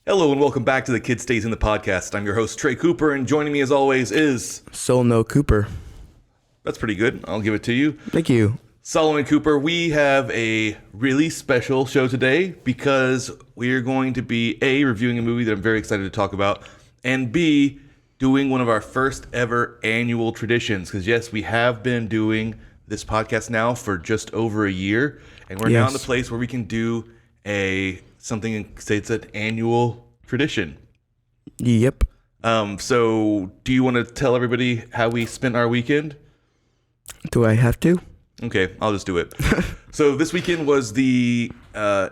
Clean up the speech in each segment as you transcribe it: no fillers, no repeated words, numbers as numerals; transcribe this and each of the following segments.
Hello and welcome back to the Kid Stays in the Podcast. I'm your host, Trey Cooper, and joining me as always is... No Cooper. That's pretty good. I'll give it to you. Thank you. Solomon Cooper, we have a really special show today because we are going to be A, reviewing a movie that I'm very excited to talk about, and B, doing one of our first ever annual traditions. Because yes, we have been doing this podcast now for just over a year, and we're now in the place where we can do something, say it's an annual tradition. Yep. So do you want to tell everybody how we spent our weekend? Do I have to? Okay, I'll just do it. So this weekend was the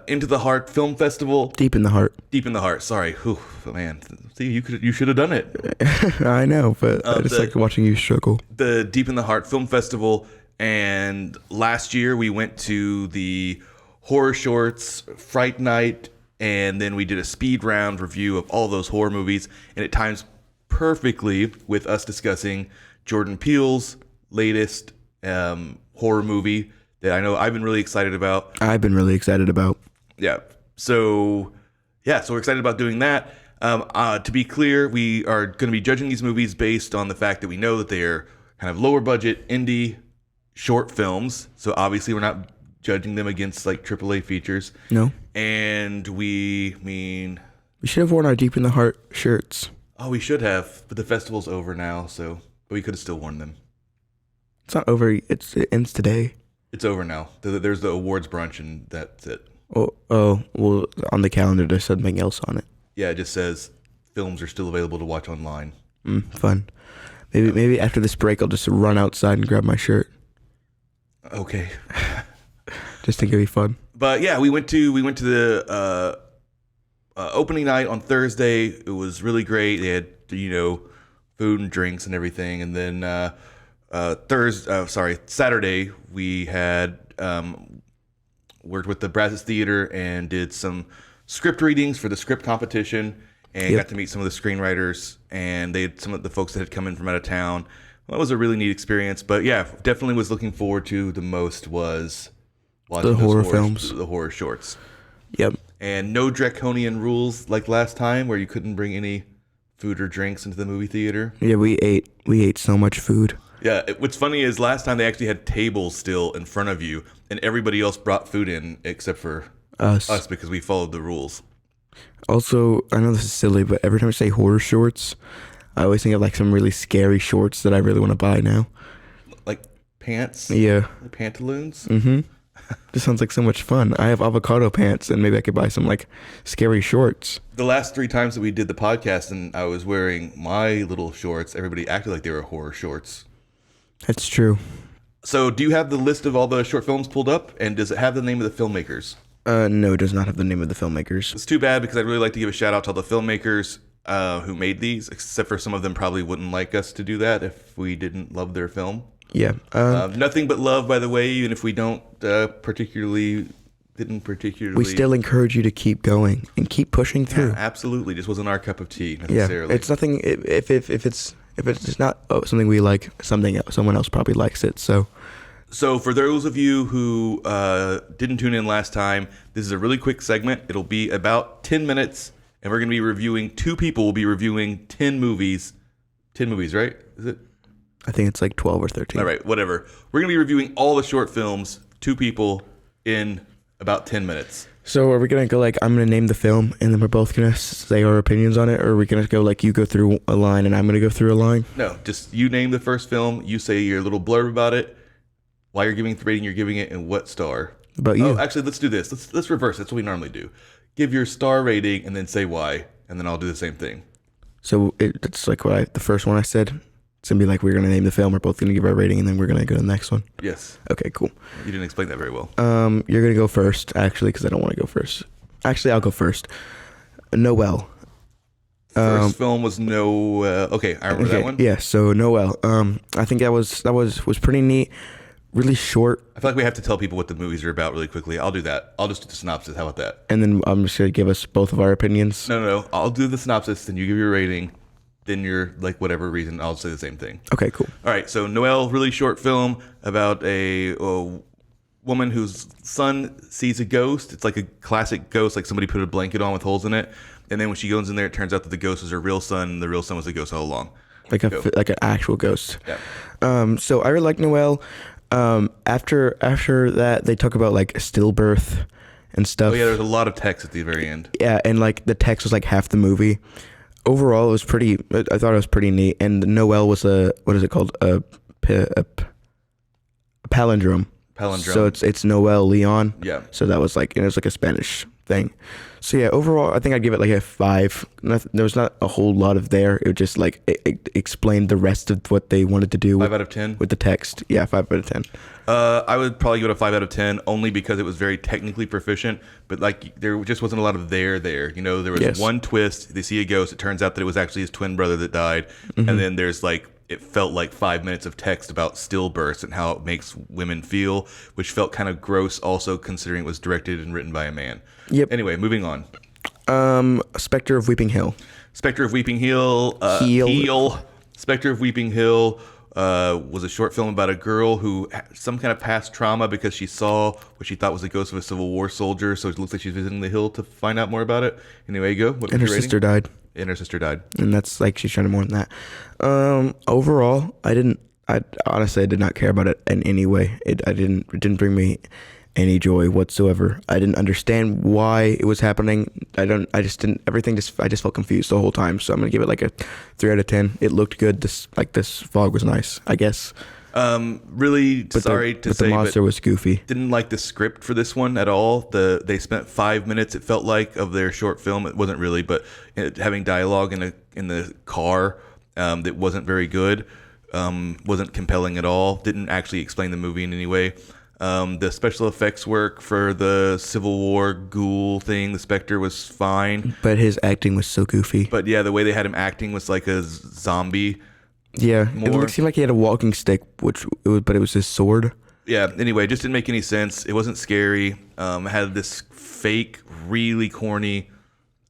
Into the Heart Film Festival. Deep in the Heart. Deep in the Heart. Sorry. Whew, man. See, you should have done it. I know, but I just like watching you struggle. The Deep in the Heart Film Festival, and last year we went to the Horror Shorts Fright Night, and then we did a speed round review of all those horror movies, and it times perfectly with us discussing Jordan Peele's latest horror movie that I know I've been really excited about. Yeah. So we're excited about doing that. To be clear, we are going to be judging these movies based on the fact that we know that they are kind of lower budget indie short films. So obviously we're not judging them against like AAA features. No. And we should have worn our Deep in the Heart shirts. Oh, we should have, but the festival's over now, but we could have still worn them. It's not over. It ends today. It's over now. There's the awards brunch, and that's it. Oh, well, on the calendar there's something else on it. Yeah, it just says films are still available to watch online. Fun. Maybe after this break I'll just run outside and grab my shirt. Okay. Just think it'd be fun. But yeah, we went to the opening night on Thursday. It was really great. They had food and drinks and everything, and then Saturday we had worked with the Brazos Theater and did some script readings for the script competition, and got to meet some of the screenwriters, and they had some of the folks that had come in from out of town. Well, it was a really neat experience, but yeah, definitely was looking forward to the most was watching the horror films, the horror shorts. Yep. And no draconian rules like last time where you couldn't bring any food or drinks into the movie theater. Yeah, we ate so much food. Yeah, what's funny is last time they actually had tables still in front of you, and everybody else brought food in except for us because we followed the rules. Also, I know this is silly, but every time I say horror shorts, I always think of like some really scary shorts that I really want to buy now. Like pants? Yeah. Like pantaloons? Mm-hmm. This sounds like so much fun. I have avocado pants, and maybe I could buy some like scary shorts. The last 3 times that we did the podcast and I was wearing my little shorts, everybody acted like they were horror shorts. That's true. So do you have the list of all the short films pulled up? And does it have the name of the filmmakers? No, it does not have the name of the filmmakers. It's too bad because I'd really like to give a shout out to all the filmmakers who made these, except for some of them probably wouldn't like us to do that if we didn't love their film. Yeah. Nothing but love, by the way, even if we didn't particularly. We still encourage you to keep going and keep pushing through. Yeah, absolutely. Just wasn't our cup of tea necessarily. Yeah, it's nothing. If it's not something we like, someone else probably likes it. So for those of you who didn't tune in last time, this is a really quick segment. It'll be about 10 minutes, and we're going to be reviewing. 2 people will be reviewing 10 movies. 10 movies, right? Is it? I think it's like 12 or 13. All right, whatever. We're going to be reviewing all the short films, 2 people, in about 10 minutes. So are we going to go like, I'm going to name the film, and then we're both going to say our opinions on it? Or are we going to go like, you go through a line, and I'm going to go through a line? No, just you name the first film, you say your little blurb about it, why you're giving the rating you're giving it, and what star. About you. Oh, actually, let's do this. Let's reverse. That's what we normally do. Give your star rating, and then say why, and then I'll do the same thing. So it's like the first one I said. It's going to be like, we're going to name the film, we're both going to give our rating, and then we're going to go to the next one. Yes. Okay, cool. You didn't explain that very well. You're going to go first, actually, because I don't want to go first. Actually, I'll go first. Noelle. First film was Noelle. Okay, I remember that one. Yeah, so Noelle. I think that was pretty neat. Really short. I feel like we have to tell people what the movies are about really quickly. I'll do that. I'll just do the synopsis. How about that? And then I'm just going to give us both of our opinions. No. I'll do the synopsis, then you give your rating. Then you're like, whatever reason, I'll say the same thing. Okay, cool. All right, so Noelle, really short film about a woman whose son sees a ghost. It's like a classic ghost, like somebody put a blanket on with holes in it. And then when she goes in there, it turns out that the ghost was her real son, and the real son was the ghost all along. Like an actual ghost. Yeah. So I really like Noelle. After that, they talk about like stillbirth and stuff. Oh yeah, there's a lot of text at the very end. Yeah, and like the text was like half the movie. Overall, it was pretty. I thought it was pretty neat. And Noelle was what is it called? A palindrome. Palindrome. So it's Noelle Leon. Yeah. So that was like, it was like a Spanish thing. So yeah, overall, I think I'd give it like a 5. There was not a whole lot of there. It just like it explained the rest of what they wanted to do. 5 out of 10 with the text. Yeah, 5 out of 10. I would probably give it a 5 out of 10 only because it was very technically proficient, but like there just wasn't a lot of there. You know, there was one twist. They see a ghost. It turns out that it was actually his twin brother that died, and then there's like, it felt like 5 minutes of text about stillbirths and how it makes women feel, which felt kind of gross also considering it was directed and written by a man. Yep. Anyway, moving on. Spectre of Weeping Hill. Spectre of Weeping Hill. Spectre of Weeping Hill was a short film about a girl who had some kind of past trauma because she saw what she thought was the ghost of a Civil War soldier. So it looks like she's visiting the hill to find out more about it. Anyway, go. What and her sister died. And her sister died. And that's like, she's trying to mourn that. Overall, I honestly, I did not care about it in any way. It didn't bring me any joy whatsoever. I didn't understand why it was happening. I just felt confused the whole time. So I'm going to give it like a 3 out of 10. It looked good. This fog was nice, I guess. Really sorry to say, the monster was goofy. Didn't like the script for this one at all. They spent 5 minutes, it felt like, of their short film. It wasn't really, but having dialogue in the car that wasn't very good, wasn't compelling at all. Didn't actually explain the movie in any way. The special effects work for the Civil War ghoul thing, the Spectre, was fine. But his acting was so goofy. But yeah, the way they had him acting was like a zombie. Yeah, it seemed like he had a walking stick, but it was his sword. Yeah, anyway, it just didn't make any sense. It wasn't scary. It had this fake, really corny,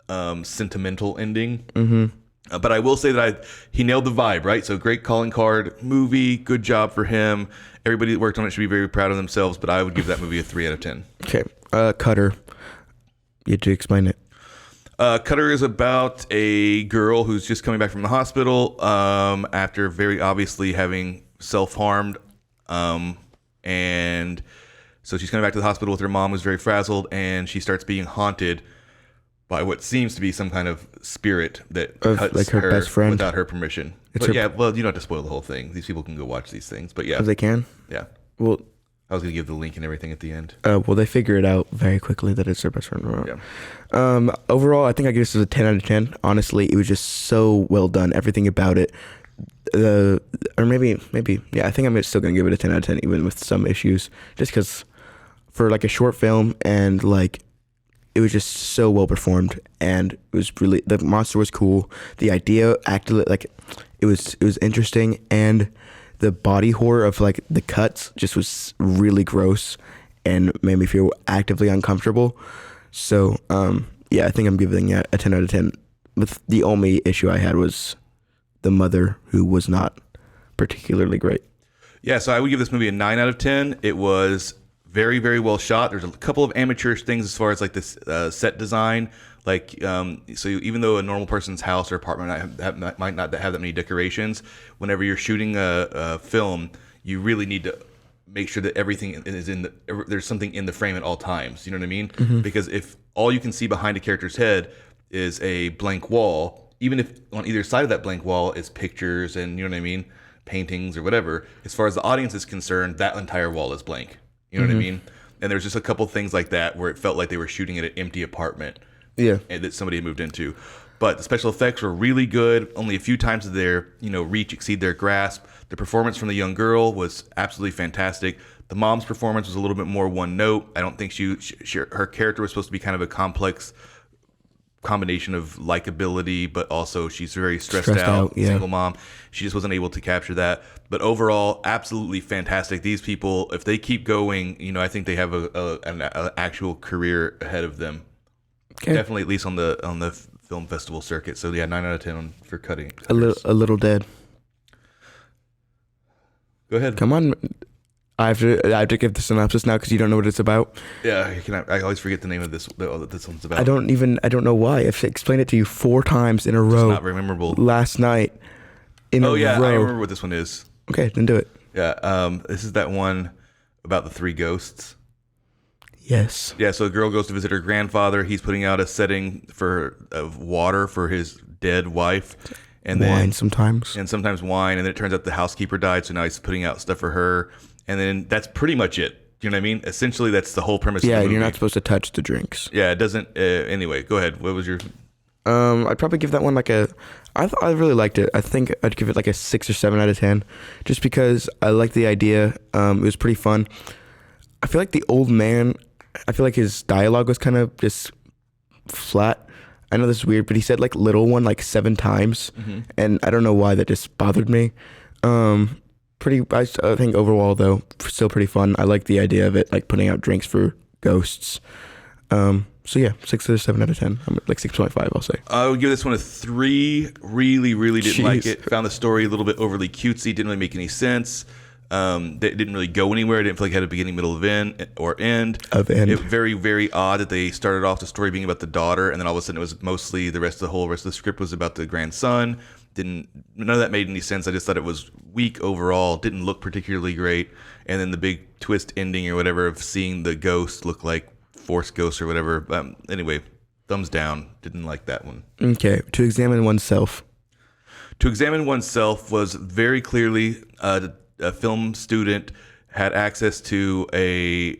sentimental ending. Mm-hmm. But I will say that he nailed the vibe, right? So great calling card movie, good job for him. Everybody that worked on it should be very proud of themselves, but I would give that movie a 3 out of 10. Okay, Cutter. You had to explain it. Cutter is about a girl who's just coming back from the hospital after very obviously having self-harmed. And so she's coming back to the hospital with her mom, who's very frazzled, and she starts being haunted by what seems to be some kind of spirit that cuts like her best friend without her permission. But yeah, well, you don't have to spoil the whole thing. These people can go watch these things. But yeah. Oh, they can? Yeah. Well, I was going to give the link and everything at the end. Well, they figure it out very quickly that it's their best friend. Yeah. Overall, I think I give this a 10 out of 10. Honestly, it was just so well done. Everything about it. Or maybe, yeah, I think I'm still going to give it a 10 out of 10, even with some issues. Just because for like a short film, and like, it was just so well performed, and it was really, the monster was cool. The idea acted like it was interesting, and the body horror of like the cuts just was really gross and made me feel actively uncomfortable. So yeah, I think I'm giving it a 10 out of 10. With the only issue I had was the mother, who was not particularly great. Yeah, so I would give this movie a 9 out of 10. It was very, very well shot. There's a couple of amateurish things as far as like this set design. Like, so even though a normal person's house or apartment might not have that many decorations, whenever you're shooting a film, you really need to make sure that everything is there's something in the frame at all times. You know what I mean? Mm-hmm. Because if all you can see behind a character's head is a blank wall, even if on either side of that blank wall is pictures and, you know what I mean, paintings or whatever, as far as the audience is concerned, that entire wall is blank. You know what I mean? And there's just a couple things like that where it felt like they were shooting at an empty apartment. Yeah. And that somebody had moved into. But the special effects were really good. Only a few times did their, reach exceed their grasp. The performance from the young girl was absolutely fantastic. The mom's performance was a little bit more one note. I don't think her character was supposed to be kind of a complex combination of likability, but also she's very stressed out, single mom. She just wasn't able to capture that. But overall, absolutely fantastic. These people, if they keep going, I think they have an actual career ahead of them. Okay. Definitely, at least on the film festival circuit. So yeah, 9 out of 10 for cutting. A little dead. Go ahead. Come on. I have to give the synopsis now because you don't know what it's about. Yeah, I always forget the name of this one's about. I don't know why. I've explained it to you 4 times in a It's row. not very memorable. Last night. In Oh a yeah, row. I remember what this one is. Okay, then do it. Yeah, this is that one about the 3 ghosts. Yes. Yeah, so a girl goes to visit her grandfather. He's putting out a setting of water for his dead wife, and Wine sometimes. and sometimes wine. And then it turns out the housekeeper died, so now he's putting out stuff for her. And then that's pretty much it. You know what I mean? Essentially, that's the whole premise. Yeah, of the and movie. you're not supposed to touch the drinks. Yeah, it doesn't. Anyway, go ahead. What was your? I'd probably give that one like a. I really liked it. I think I'd give it like a 6 or 7 out of 10, just because I liked the idea. It was pretty fun. I feel like the old man. I feel like his dialogue was kind of just flat. I know this is weird, but he said like little one like 7 times, and I don't know why that just bothered me. I think overall though, still pretty fun. I like the idea of it, like putting out drinks for ghosts. So yeah, 6 or 7 out of 10. I'm at like 6.5, I'll say. I would give this one a 3. Really didn't like Jeez. it. Found the story a little bit overly cutesy. Didn't really make any sense. It didn't really go anywhere. Didn't feel like it had a beginning, middle, or end. It very odd that they started off the story being about the daughter, and then all of a sudden it was mostly the rest of the script was about the grandson. None of that made any sense. I just thought it was weak overall. Didn't look particularly great. And then the big twist ending or whatever of seeing the ghost look like Force Ghost or whatever. Anyway, thumbs down. Didn't like that one. Okay, to examine oneself. To examine oneself was very clearly a film student had access to It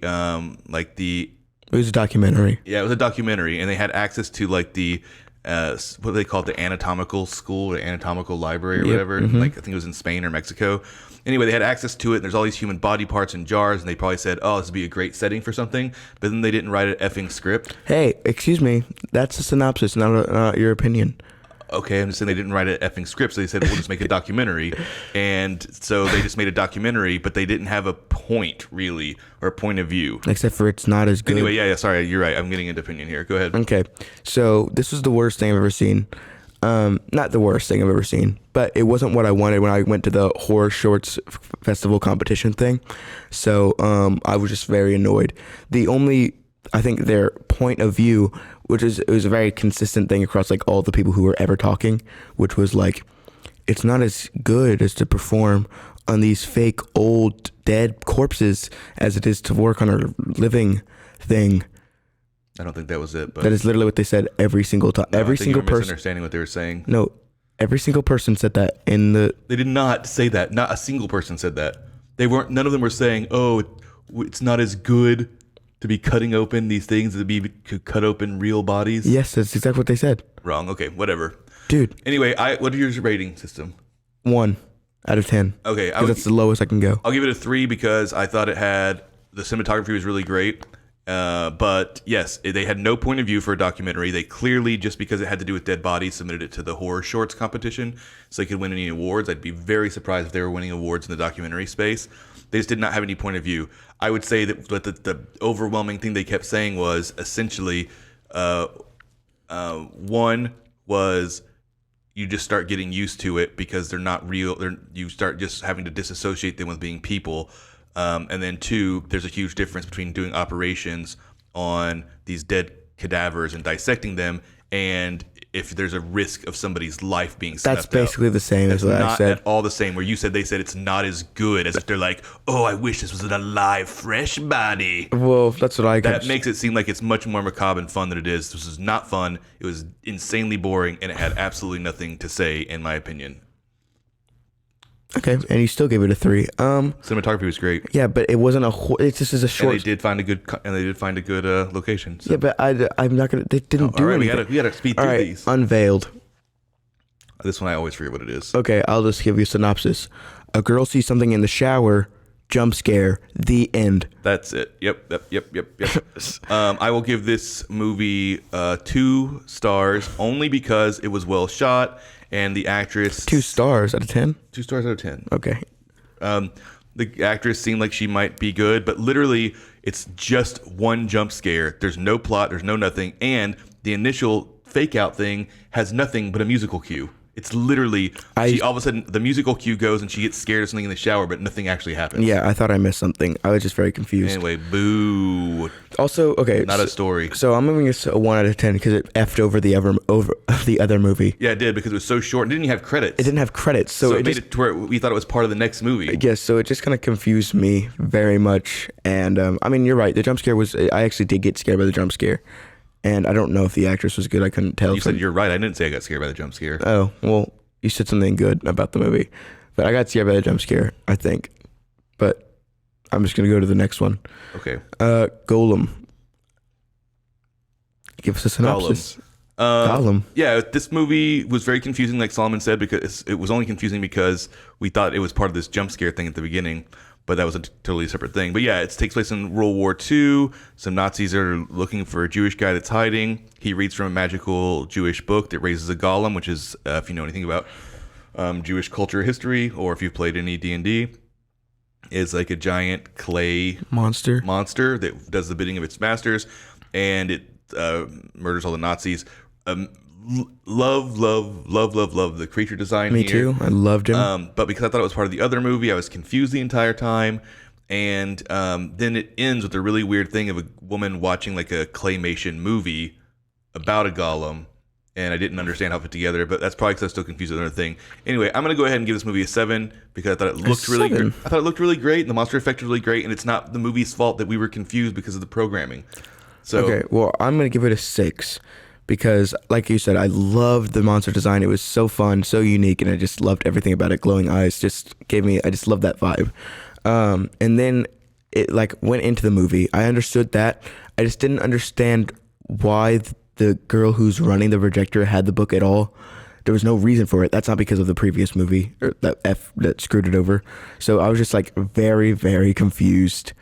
was a documentary. it was a documentary, and they had access to like the what do they call it, the anatomical school or anatomical library or whatever. Like I think it was in Spain or Mexico. Anyway, they had access to it, and there's all these human body parts in jars, and they probably said, oh, this would be a great setting for something, but then they didn't write an effing script. Hey, excuse me. That's a synopsis, not your opinion. Okay, I'm just saying they didn't write an effing script, so they said, we'll just make a documentary. And so they just made a documentary, but they didn't have a point, really, or a point of view. Except for it's not as good. Anyway, yeah, sorry, you're right. I'm getting into opinion here. Go ahead. Okay, so this was the worst thing I've ever seen. Not the worst thing I've ever seen, but it wasn't what I wanted when I went to the horror shorts festival competition thing. So I was just very annoyed. I think their point of view, it was a very consistent thing across like all the people who were ever talking, which was like, it's not as good as to perform on these fake old dead corpses as it is to work on a living thing. I don't think that was it, but That is literally what they said every single time. no, Every I think single you're person. misunderstanding what they were saying. No, every single person said that in the. They did not say that. Not a single person said that. They weren't. None of them were saying, "Oh, it's not as good to be cutting open these things to cut open real bodies." Yes, that's exactly what they said, Wrong. Okay, whatever. dude. Anyway, what are your rating system? 1 out of 10. Okay, 'Cause that's the lowest I can go. I'll give it a 3 because I thought the cinematography was really great. But yes, they had no point of view for a documentary. They clearly, just because it had to do with dead bodies, submitted it to the horror shorts competition so they could win any awards. I'd be very surprised if they were winning awards in the documentary space. They just did not have any point of view. I would say that the overwhelming thing they kept saying was essentially, one was you just start getting used to it because they're not real. You start just having to disassociate them with being people. And then 2, there's a huge difference between doing operations on these dead cadavers and dissecting them, and if there's a risk of somebody's life being snuffed That's basically the same That's as what I not said. at all the same. Where they said it's not as good, as if they're like, oh, I wish this was an alive, fresh body. Well, that's what I got. That makes it seem like it's much more macabre and fun than it is. This is not fun. It was insanely boring, and it had absolutely nothing to say, in my opinion. Okay, and you still gave it a 3. Cinematography was great. Yeah, but it wasn't it just is a And short. they did find a good location. So. Yeah, but I'm not gonna. They didn't do All right, anything. we gotta speed All through right, these. Unveiled. This one I always forget what it is. Okay, I'll just give you a synopsis. A girl sees something in the shower. Jump scare. The end. That's it. Yep. I will give this movie 2 stars only because it was well shot and the actress 2 stars out of 10. 2 stars out of 10. Okay. The actress seemed like she might be good, but literally it's just one jump scare. There's no plot. There's no nothing, and the initial fake out thing has nothing but a musical cue. It's literally she all of a sudden the musical cue goes and she gets scared of something in the shower, but nothing actually happens. Yeah, I thought I missed something. I was just very confused. Anyway, boo. Also, okay, Not a story. So I'm giving this a 1 out of 10 because it effed over the other movie. Yeah, it did because it was so short. It didn't even have credits. It didn't have credits, so it made it to where we thought it was part of the next movie. Yes, so it just kind of confused me very much. And I mean, you're right. The jump scare was. I actually did get scared by the jump scare, and I don't know if the actress was good. I couldn't tell. You said you're right. I didn't say I got scared by the jump scare. Oh well, you said something good about the movie, but I got scared by the jump scare, I think. But I'm just gonna go to the next one. Okay. Golem. Give us a synopsis. Golem. Yeah, this movie was very confusing, like Solomon said, because it was only confusing because we thought it was part of this jump scare thing at the beginning, but that was a totally separate thing. But yeah, it takes place in World War II. Some Nazis are looking for a Jewish guy that's hiding. He reads from a magical Jewish book that raises a golem, which is, if you know anything about Jewish culture history, or if you've played any D&D, is like a giant clay Monster that does the bidding of its masters, and it murders all the Nazis. Love the creature design. Me here. too. I loved him. But because I thought it was part of the other movie, I was confused the entire time. And then it ends with a really weird thing of a woman watching like a claymation movie about a golem, and I didn't understand how it fit together. But that's probably because I was still confused with another thing. Anyway, I'm gonna go ahead and give this movie a 7 because I thought it looked really great. I thought it looked really great, and the monster effect was really great. And it's not the movie's fault that we were confused because of the programming. So, okay, well, I'm going to give it a 6 because, like you said, I loved the monster design. It was so fun, so unique, and I just loved everything about it. Glowing eyes just gave me, I just loved that vibe. And then it, like, went into the movie. I understood that. I just didn't understand why the girl who's running the projector had the book at all. There was no reason for it. That's not because of the previous movie, or that screwed it over. So I was just, like, very, very confused.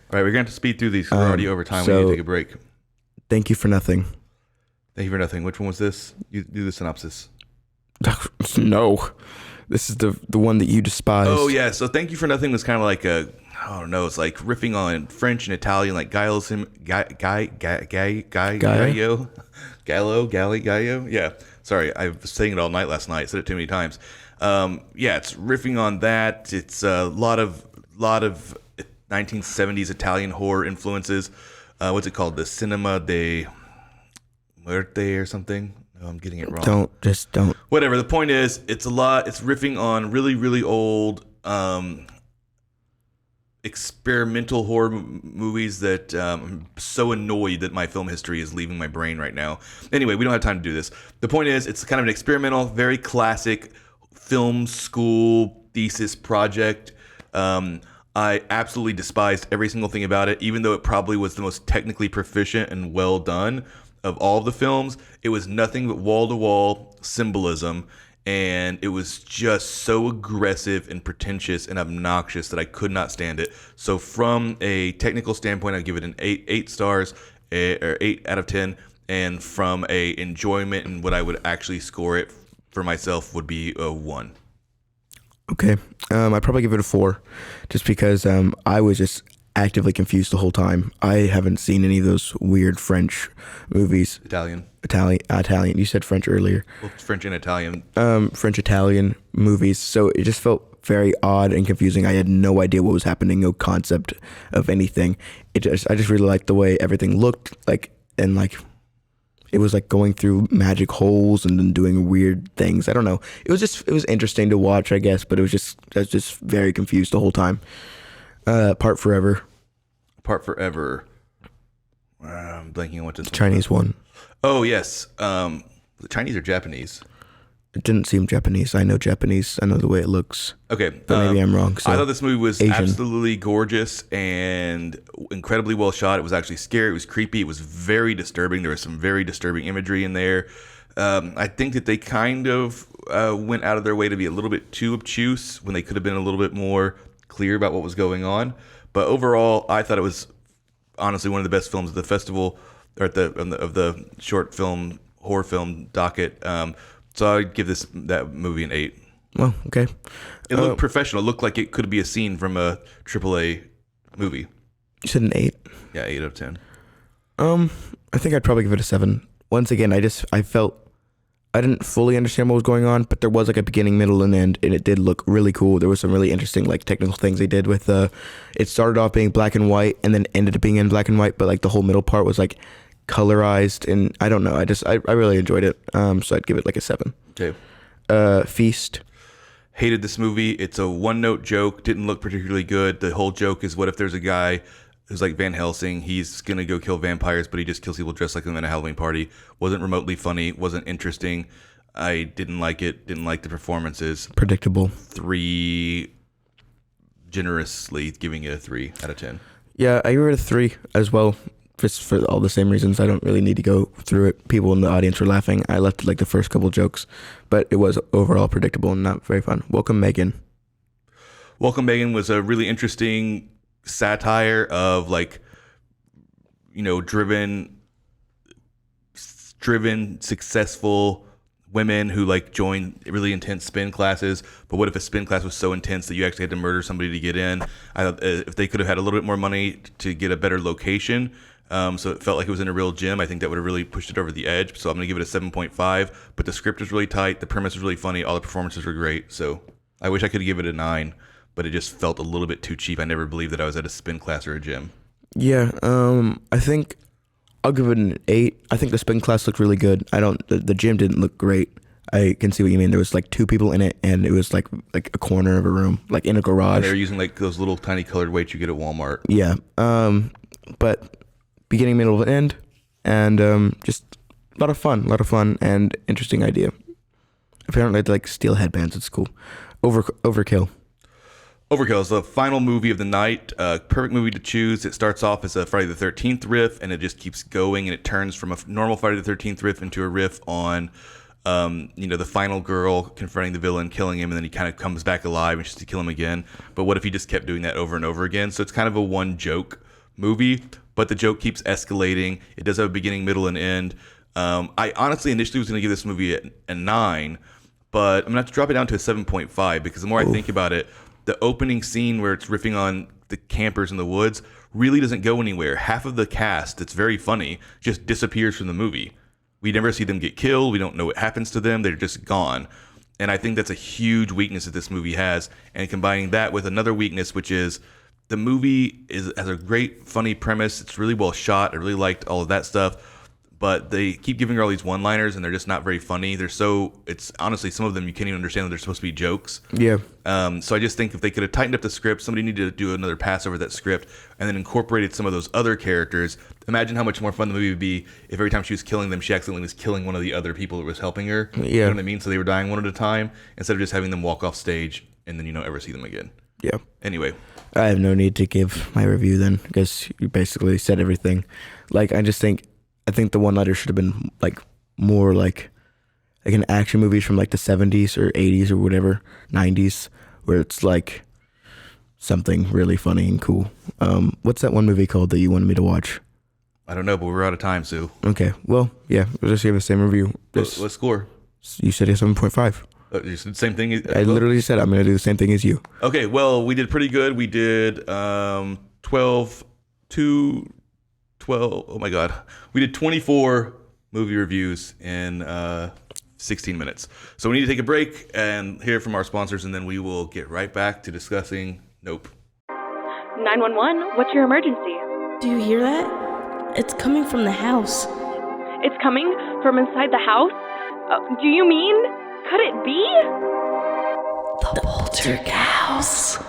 All right, we're going to speed through these. We're already over time. We need to take a break. Thank you for nothing. Thank you for nothing. Which one was this? You do the synopsis. No. This is the one that you despise. Oh, yeah. So Thank You for Nothing was kind of like a, I don't know, it's like riffing on French and Italian, like Gallo. Yeah. Sorry, I was saying it all night last night. I said it too many times. Yeah, it's riffing on that. It's a lot of 1970s Italian horror influences. What's it called? The Cinema de Muerte or something? No, I'm getting it wrong. Don't. Whatever. The point is, it's a lot. It's riffing on really, really old experimental horror movies that I'm so annoyed that my film history is leaving my brain right now. Anyway, we don't have time to do this. The point is, it's kind of an experimental, very classic film school thesis project. I absolutely despised every single thing about it, even though it probably was the most technically proficient and well done of all of the films. It was nothing but wall-to-wall symbolism, and it was just so aggressive and pretentious and obnoxious that I could not stand it. So from a technical standpoint, I'd give it an 8 stars, or 8 out of 10, and from a enjoyment and what I would actually score it for myself would be a 1. Okay, I'd probably give it a 4, just because I was just actively confused the whole time. I haven't seen any of those weird French movies. Italian. You said French earlier. Well, French and Italian. French-Italian movies. So it just felt very odd and confusing. I had no idea what was happening, no concept of anything. I just really liked the way everything looked like, and like it was like going through magic holes and then doing weird things. I don't know. It was interesting to watch, I guess, but I was just very confused the whole time. Part Forever. I'm blanking on what this Chinese one. Oh, yes. Chinese or Japanese? It didn't seem Japanese. I know Japanese. I know the way it looks. Okay. But maybe I'm wrong. So I thought this movie was Asian. absolutely gorgeous and incredibly well shot. It was actually scary. It was creepy. It was very disturbing. There was some very disturbing imagery in there. I think that they kind of went out of their way to be a little bit too obtuse when they could have been a little bit more clear about what was going on. But overall, I thought it was honestly one of the best films at the festival, or of the short film horror film docket. So I'd give that movie an 8. Oh, okay. It looked professional. It looked like it could be a scene from a AAA movie. You said an 8? Yeah, 8 out of 10. I think I'd probably give it a 7. Once again, I I didn't fully understand what was going on, but there was like a beginning, middle, and end, and it did look really cool. There was some really interesting like technical things they did with it started off being black and white and then ended up being in black and white, but like the whole middle part was like colorized, and I don't know. I really enjoyed it. So I'd give it like a 7. Okay. Feast. Hated this movie. It's a one-note joke. Didn't look particularly good. The whole joke is, what if there's a guy who's like Van Helsing? He's gonna go kill vampires, but he just kills people dressed like them in a Halloween party. Wasn't remotely funny. Wasn't interesting. I didn't like it. Didn't like the performances. Predictable. 3, generously giving it a 3 out of 10. Yeah, I give it a 3 as well. Just for all the same reasons. I don't really need to go through it. People in the audience were laughing. I left like the first couple jokes, but it was overall predictable and not very fun. Welcome, Megan. Welcome, Megan was a really interesting satire of like, driven, successful women who like join really intense spin classes. But what if a spin class was so intense that you actually had to murder somebody to get in? I thought if they could have had a little bit more money to get a better location, so it felt like it was in a real gym, I think that would have really pushed it over the edge. So I'm going to give it a 7.5. But the script was really tight. The premise was really funny. All the performances were great. So I wish I could give it a 9, but it just felt a little bit too cheap. I never believed that I was at a spin class or a gym. Yeah, I think I'll give it an 8. I think the spin class looked really good. The gym didn't look great. I can see what you mean. There was like 2 people in it, and it was like a corner of a room, like in a garage. And they were using like those little tiny colored weights you get at Walmart. Yeah. But beginning, middle, and end, and just a lot of fun and interesting idea. Apparently, they like steal headbands at school. Overkill. Overkill is the final movie of the night. Perfect movie to choose. It starts off as a Friday the 13th riff, and it just keeps going, and it turns from a normal Friday the 13th riff into a riff on, the final girl confronting the villain, killing him, and then he kind of comes back alive and just to kill him again. But what if he just kept doing that over and over again? So it's kind of a one joke movie, but the joke keeps escalating. It does have a beginning, middle, and end. I honestly initially was going to give this movie a 9, but I'm going to have to drop it down to a 7.5 because the more I think about it, the opening scene where it's riffing on the campers in the woods really doesn't go anywhere. Half of the cast that's very funny just disappears from the movie. We never see them get killed. We don't know what happens to them. They're just gone. And I think that's a huge weakness that this movie has. And combining that with another weakness, which is the movie has a great, funny premise. It's really well shot. I really liked all of that stuff. But they keep giving her all these one-liners, and they're just not very funny. It's honestly, some of them you can't even understand that they're supposed to be jokes. Yeah. So I just think if they could have tightened up the script, somebody needed to do another pass over that script, and then incorporated some of those other characters. Imagine how much more fun the movie would be if every time she was killing them, she accidentally was killing one of the other people that was helping her. Yeah. You know what I mean? So they were dying one at a time, instead of just having them walk off stage, and then you don't ever see them again. Yeah. Anyway. I have no need to give my review then, because you basically said everything. Like, I think the one-liner should have been like more like an action movie from like the 70s or 80s or whatever, 90s, where it's like something really funny and cool. What's that one movie called that you wanted me to watch? I don't know, but we're out of time, Sue. Okay, well, yeah, we'll just give the same review. Let's score. You said a 7.5. You said the same thing. I literally said I'm going to do the same thing as you. Okay, well, we did pretty good. We did 12. Oh my God. We did 24 movie reviews in 16 minutes. So we need to take a break and hear from our sponsors, and then we will get right back to discussing Nope. 911, what's your emergency? Do you hear that? It's coming from the house. It's coming from inside the house? Do you mean? Could it be? The Poltergeist.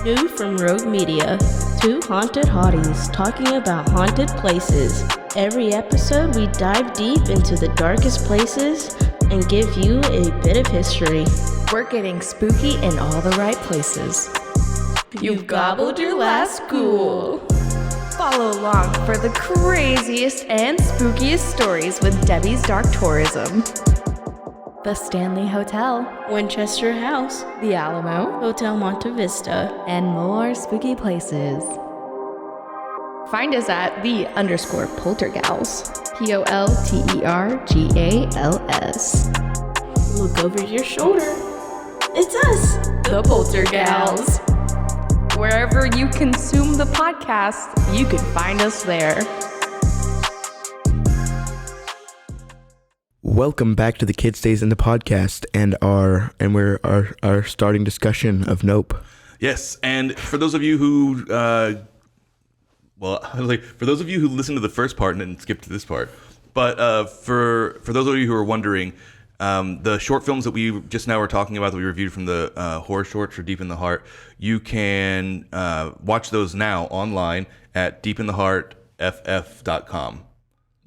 New from Rogue Media. 2 haunted hotties talking about haunted places. Every episode we dive deep into the darkest places and give you a bit of history. We're getting spooky in all the right places. You've gobbled your last ghoul. Follow along for the craziest and spookiest stories with Debbie's Dark Tourism. The Stanley Hotel, Winchester House, The Alamo, Hotel Monte Vista, and more spooky places. Find us at _Poltergals. POLTERGALS. Look over your shoulder. It's us, The Poltergals. Wherever you consume the podcast, you can find us there. welcome back to the Kid Stays in the podcast and our starting discussion of Nope. Yes, and for those of you who, for those of you who listened to the first part and then skipped to this part, but for those of you who are wondering, the short films that we just now were talking about that we reviewed from the horror shorts for Deep in the Heart, you can watch those now online at deepintheheartff.com.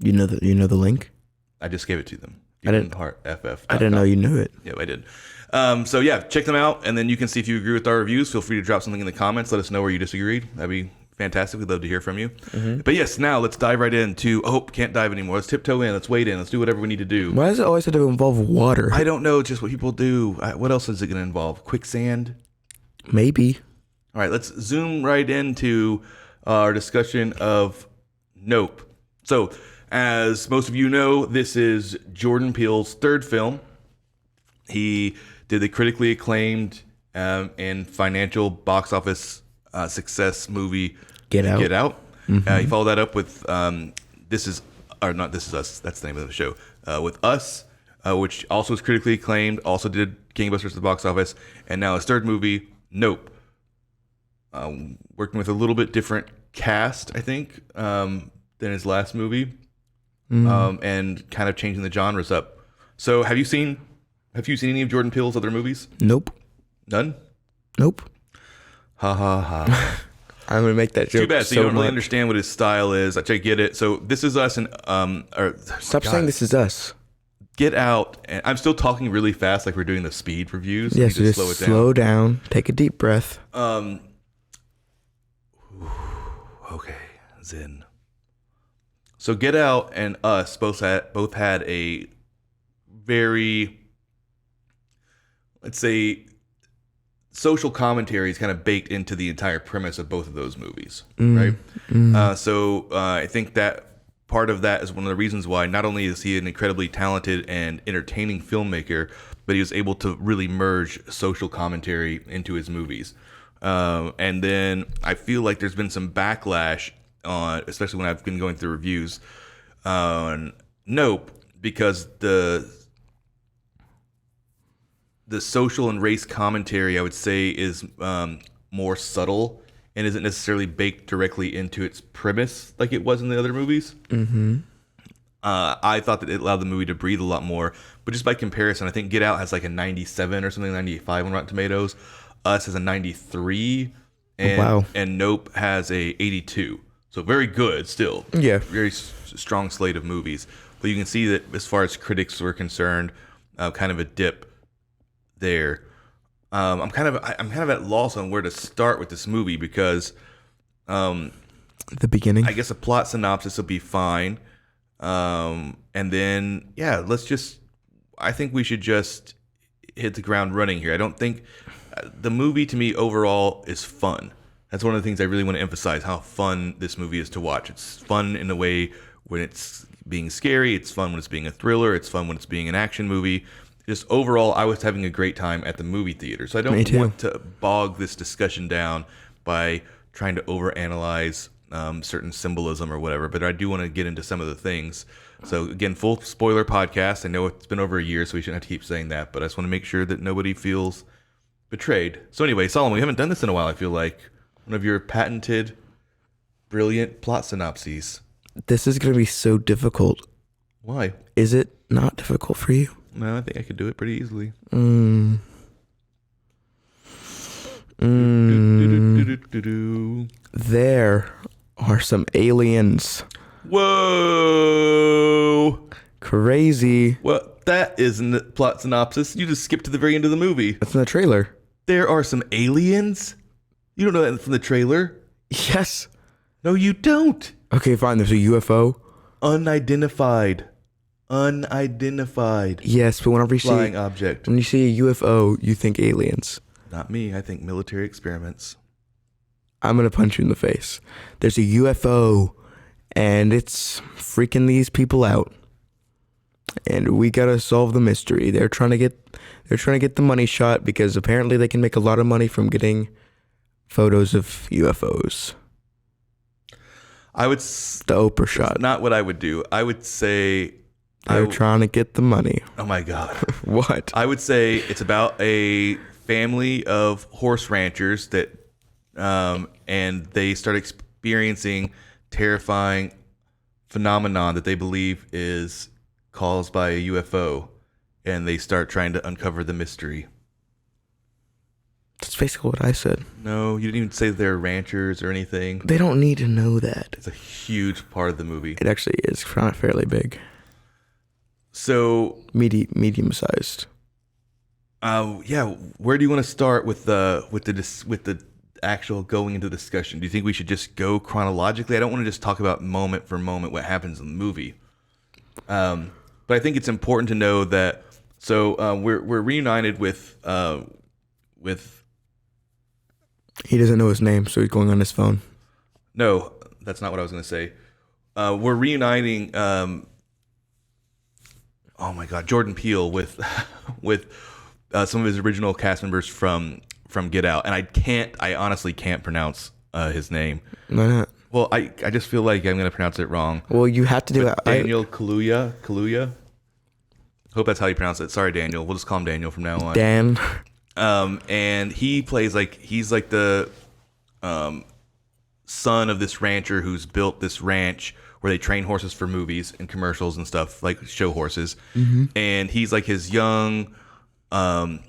You know the link? I just gave it to them. I didn't know you knew it. Yeah, I did. So yeah, check them out, and then you can see if you agree with our reviews. Feel free to drop something in the comments. Let us know where you disagreed. That'd be fantastic. We'd love to hear from you. Mm-hmm. But yes, now let's dive right into. Oh, can't dive anymore. Let's tiptoe in. Let's wade in. Let's do whatever we need to do. Why does it always have to involve water? I don't know. Just what people do. What else is it going to involve? Quicksand? Maybe. All right. Let's zoom right into our discussion of Nope. So, as most of you know, this is Jordan Peele's third film. He did the critically acclaimed and financial box office success movie Get Out. Mm-hmm. He followed that up with This Is Us. That's the name of the show. With Us, which also was critically acclaimed, also did gangbusters at the box office, and now his third movie, Nope. Working with a little bit different cast, I think, than his last movie, and kind of changing the genres up. So, have you seen any of Jordan Peele's other movies? Nope. None? Nope. Ha ha ha. I'm gonna make that joke. Too bad. So you don't really understand what his style is. I get it. So This Is Us and Stop saying This Is Us. Get Out. And I'm still talking really fast, like we're doing the speed reviews. Yes, so just slow down. Take a deep breath. Okay, Zen. So Get Out and Us both had a very, let's say, social commentary is kind of baked into the entire premise of both of those movies, right? So I think that part of that is one of the reasons why not only is he an incredibly talented and entertaining filmmaker, but he was able to really merge social commentary into his movies. And then I feel like there's been some backlash on, especially when I've been going through reviews on Nope, because the social and race commentary, I would say, is more subtle and isn't necessarily baked directly into its premise like it was in the other movies. Mm-hmm. I thought that it allowed the movie to breathe a lot more, but just by comparison, I think Get Out has like a 97 or something, 95 on Rotten Tomatoes. Us has a 93, and Nope has a 82. So very good still. Yeah. Very strong slate of movies. But you can see that as far as critics were concerned, kind of a dip there. I'm kind of at loss on where to start with this movie because the beginning. I guess a plot synopsis will be fine. And then I think we should just hit the ground running here. I don't think the movie to me overall is fun. That's one of the things I really want to emphasize, how fun this movie is to watch. It's fun in a way when it's being scary. It's fun when it's being a thriller. It's fun when it's being an action movie. Just overall, I was having a great time at the movie theater. So I don't want to bog this discussion down by trying to overanalyze certain symbolism or whatever, but I do want to get into some of the things. So again, full spoiler podcast. I know it's been over a year, so we shouldn't have to keep saying that, but I just want to make sure that nobody feels betrayed. So anyway, Solomon, we haven't done this in a while, I feel like. One of your patented, brilliant plot synopses. This is going to be so difficult. Why? Is it not difficult for you? No, I think I could do it pretty easily. There are some aliens. Whoa! Crazy. Well, that isn't the plot synopsis. You just skipped to the very end of the movie. That's in the trailer. There are some aliens? You don't know that from the trailer? Yes. No, you don't. Okay, fine. There's a UFO. Unidentified. Yes, but whenever you flying object. When you see a UFO, you think aliens. Not me. I think military experiments. I'm going to punch you in the face. There's a UFO, and it's freaking these people out. And we got to solve the mystery. They're trying to get the money shot because apparently they can make a lot of money from getting photos of UFOs. The Oprah shot. Not what I would do. I would say They're trying to get the money. Oh my God. What? I would say it's about a family of horse ranchers that, and they start experiencing terrifying phenomenon that they believe is caused by a UFO, and they start trying to uncover the mystery. That's basically what I said. No, you didn't even say they're ranchers or anything. They don't need to know that. It's a huge part of the movie. It actually is fairly big. So, Medium sized. yeah, where do you want to start with the actual going into the discussion? Do you think we should just go chronologically? I don't want to just talk about moment for moment what happens in the movie. But I think it's important to know that. So we're reunited with. He doesn't know his name, so he's going on his phone. No, that's not what I was going to say. We're reuniting. Oh my God, Jordan Peele with some of his original cast members from Get Out, and I honestly can't pronounce his name. Why not? Well, I just feel like I'm going to pronounce it wrong. Well, you have to do it. Daniel Kaluuya. Hope that's how you pronounce it. Sorry, Daniel. We'll just call him Daniel from now on. Dan. And he plays he's like the son of this rancher who's built this ranch where they train horses for movies and commercials and stuff, like show horses. Mm-hmm. And he's like his young, I'm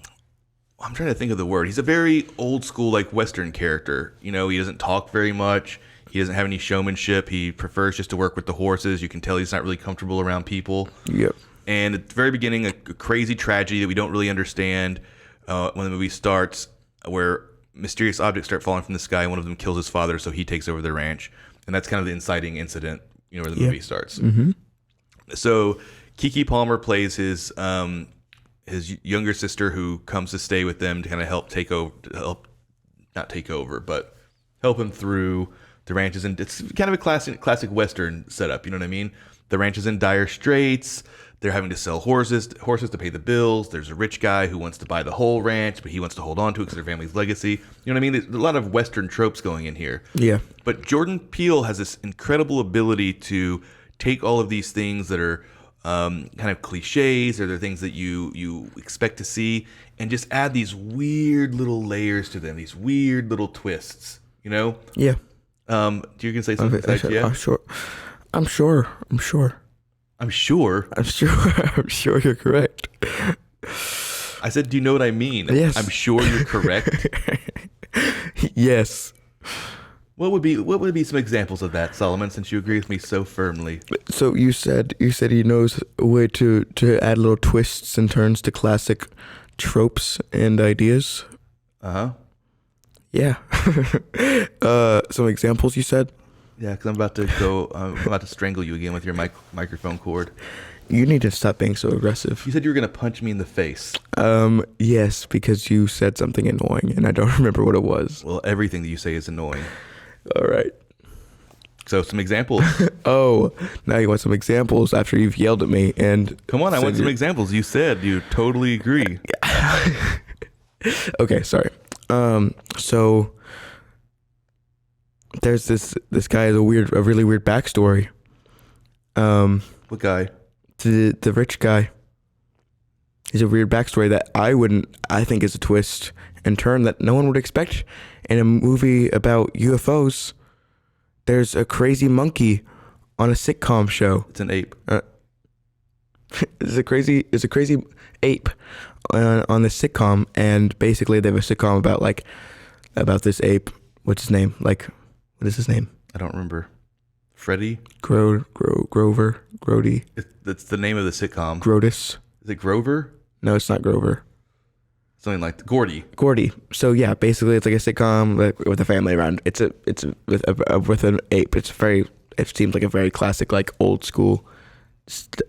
trying to think of the word. He's a very old school, like Western character. You know, he doesn't talk very much. He doesn't have any showmanship. He prefers just to work with the horses. You can tell he's not really comfortable around people. Yep. And at the very beginning, a crazy tragedy that we don't really understand when the movie starts, where mysterious objects start falling from the sky. One of them kills his father, so he takes over the ranch. And that's kind of the inciting incident, where the movie starts. Mm-hmm. So Keke Palmer plays his younger sister, who comes to stay with them to kind of help help him through the ranches. And it's kind of a classic Western setup. You know what I mean? The ranch is in dire straits. They're having to sell horses to pay the bills. There's a rich guy who wants to buy the whole ranch, but he wants to hold on to it because their family's legacy. You know what I mean? There's a lot of Western tropes going in here. Yeah. But Jordan Peele has this incredible ability to take all of these things that are kind of cliches, or they're things that you expect to see, and just add these weird little layers to them, these weird little twists. You know? Yeah. You can say something besides yeah? I'm sure. I'm sure You're correct. I said, do you know what I mean? Yes. I'm sure you're correct. Yes. What would be some examples of that, Solomon, since you agree with me so firmly? So you said he knows a way to add little twists and turns to classic tropes and ideas. Uh-huh. Yeah. Some examples you said? Yeah, because I'm about to strangle you again with your microphone cord. You need to stop being so aggressive. You said you were going to punch me in the face. Yes, because you said something annoying, and I don't remember what it was. Well, everything that you say is annoying. All right. So, some examples. Oh, now you want some examples after you've yelled at me and... Come on, I want some examples. You said you totally agree. Okay, sorry. So... There's this guy has a really weird backstory. What guy? The rich guy. He's a weird backstory that I think is a twist and turn that no one would expect in a movie about UFOs. There's a crazy monkey on a sitcom show. It's an ape. It's a crazy ape on this sitcom, and basically they have a sitcom about this ape. What's his name? What is his name? I don't remember. Freddie? Grover? Grody? That's the name of the sitcom. Grotus? Is it Grover? No, it's not Grover. Something like Gordy. So yeah, basically it's like a sitcom with a family around. It's with an ape. It seems like a very classic, like old school,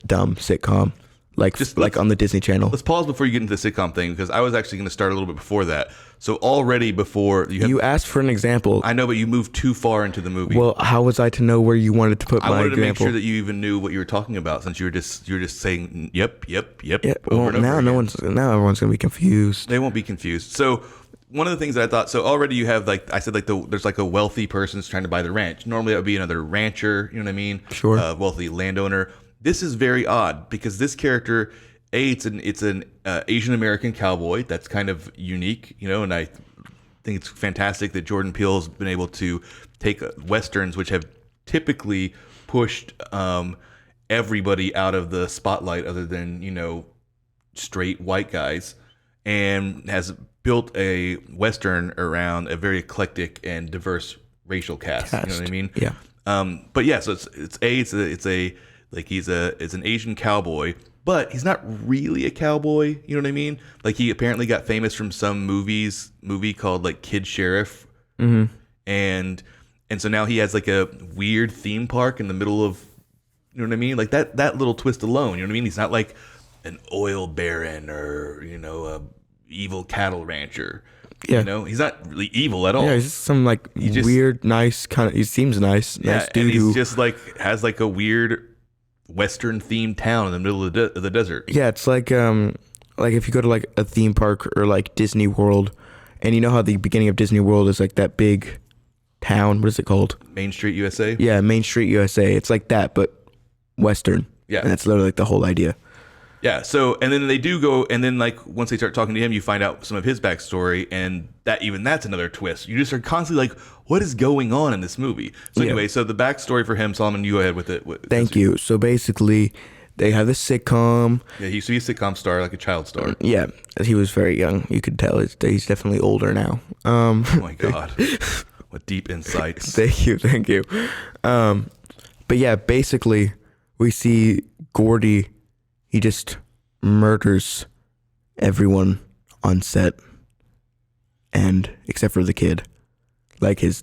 dumb sitcom. Like on the Disney Channel. Let's pause before you get into the sitcom thing, because I was actually going to start a little bit before that. So already before you asked for an example. I know, but you moved too far into the movie. Well, how was I to know where you wanted to put my example? I wanted to make sure that you even knew what you were talking about, since you were just saying yep. Yeah, over and over now again. Now everyone's going to be confused. They won't be confused. So one of the things that I thought, so already you have, like I said, there's like a wealthy person who's trying to buy the ranch. Normally that would be another rancher, you know what I mean? Sure. A wealthy landowner. this is very odd because this character, it's an Asian American cowboy that's kind of unique, and I think it's fantastic that Jordan Peele's been able to take westerns, which have typically pushed everybody out of the spotlight other than straight white guys, and has built a western around a very eclectic and diverse racial cast. You know what I mean? Yeah. But yeah, so it's an Asian cowboy, but he's not really a cowboy. You know what I mean? Like, he apparently got famous from some movie called like Kid Sheriff, and so now he has like a weird theme park in the middle of, you know what I mean? Like that little twist alone. You know what I mean? He's not like an oil baron or a evil cattle rancher. Yeah. He's not really evil at all. Yeah, he's just some like weird, nice kind of. He seems nice. Nice dude. And he's who just like has like a weird Western themed town in the middle of the desert. Yeah, it's like if you go to like a theme park or like Disney World, and you know how the beginning of Disney World is like that big town. What is it called? Main Street USA. Yeah, Main Street USA. It's like that, but Western. Yeah, and that's literally like the whole idea. Yeah. So, and then they do go, and then like once they start talking to him, you find out some of his backstory, and that's another twist. You just are constantly like, what is going on in this movie? So anyway, so the backstory for him, Solomon, you go ahead with it. Thank you. So basically, they have this sitcom. Yeah, he used to be a sitcom star, like a child star. Yeah, he was very young. You could tell he's definitely older now. Oh my God. What deep insights. Thank you. But yeah, basically, we see Gordy. He just murders everyone on set, and except for the kid, like his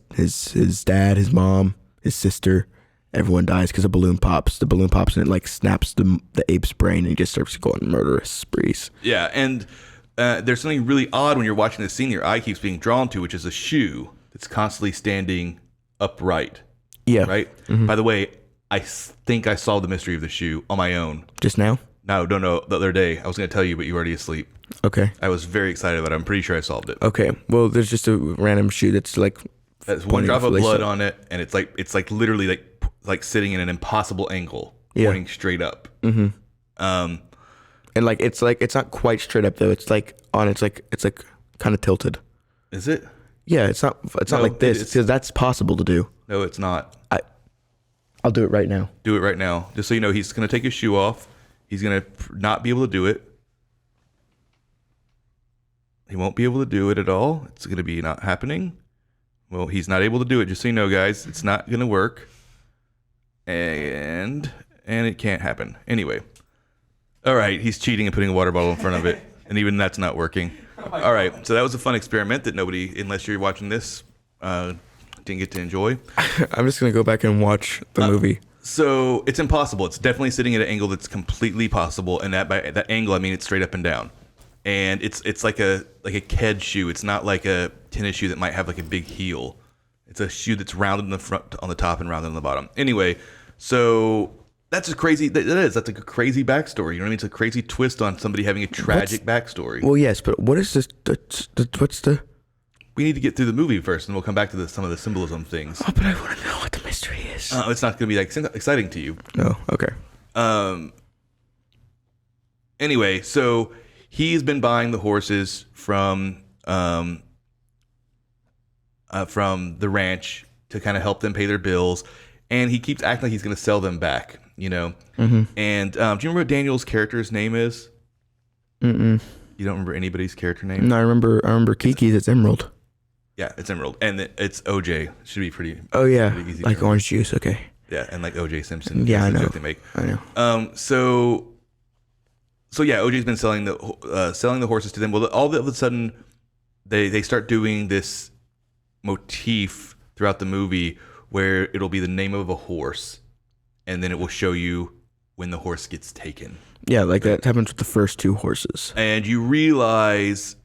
dad, his mom, his sister. Everyone dies because a balloon pops. The balloon pops and it like snaps the ape's brain, and he just starts going murderous sprees. Yeah, and there's something really odd when you're watching this scene. Your eye keeps being drawn to, which is a shoe that's constantly standing upright. Yeah. Right. Mm-hmm. By the way, I think I solved the mystery of the shoe on my own. Just now? No, the other day. I was going to tell you, but you were already asleep. Okay. I was very excited about it. I'm pretty sure I solved it. Okay. Well, there's just a random shoe that's like That's one drop of blood on it, and it's like literally like sitting in an impossible angle, pointing straight up. Mm-hmm. And like it's not quite straight up though. It's like kind of tilted. Is it? Yeah, it's not like this because that's possible to do. No, it's not. I'll do it right now. Do it right now. Just so you know, he's going to take his shoe off. He's going to not be able to do it. He won't be able to do it at all. It's going to be not happening. Well, he's not able to do it. Just so you know, guys, it's not going to work. And it can't happen. Anyway. All right, he's cheating and putting a water bottle in front of it. And even that's not working. All right, so that was a fun experiment that nobody, unless you're watching this, didn't get to enjoy. I'm just going to go back and watch the movie. So it's impossible. It's definitely sitting at an angle that's completely possible. And by that angle, I mean it's straight up and down. And it's like a ked shoe. It's not like a tennis shoe that might have like a big heel. It's a shoe that's rounded in the front on the top and rounded on the bottom. Anyway, so that's a crazy. That's like a crazy backstory. You know what I mean? It's a crazy twist on somebody having a tragic backstory. Well, yes, but what is this? What's the? We need to get through the movie first, and we'll come back to some of the symbolism things. Oh, but I want to know what the mystery is. It's not going to be like exciting to you. No. Okay. Anyway, so he's been buying the horses from the ranch to kind of help them pay their bills, and he keeps acting like he's going to sell them back. You know. Mm-hmm. And do you remember what Daniel's character's name is? Mm-mm. You don't remember anybody's character name? No, I remember Kiki's. It's Emerald. Yeah, it's Emerald, and it's OJ. Should be pretty. Oh yeah, pretty easy like orange juice. Okay. Yeah, and like OJ Simpson. Yeah, I know. They make. I know. So yeah, OJ's been selling the horses to them. Well, all of a sudden, they start doing this motif throughout the movie where it'll be the name of a horse, and then it will show you when the horse gets taken. Yeah, like that happens with the first two horses. And you realize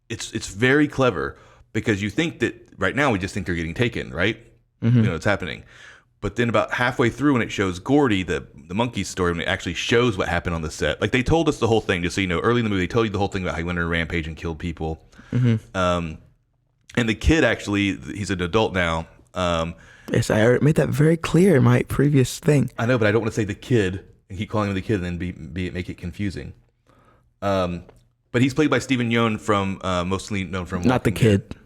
it's very clever because you think that right now we just think they're getting taken, right? Mm-hmm. You know, it's happening. But then about halfway through when it shows Gordy, the monkey's story, when it actually shows what happened on the set. Like they told us the whole thing, just so you know, early in the movie, they told you the whole thing about how he went on a rampage and killed people. Mm-hmm. And the kid actually, he's an adult now. Yes, I made that very clear in my previous thing. I know, but I don't want to say the kid and keep calling him the kid, and then make it confusing. But he's played by Stephen Yeun from mostly known from Not the Walking kid. Dead.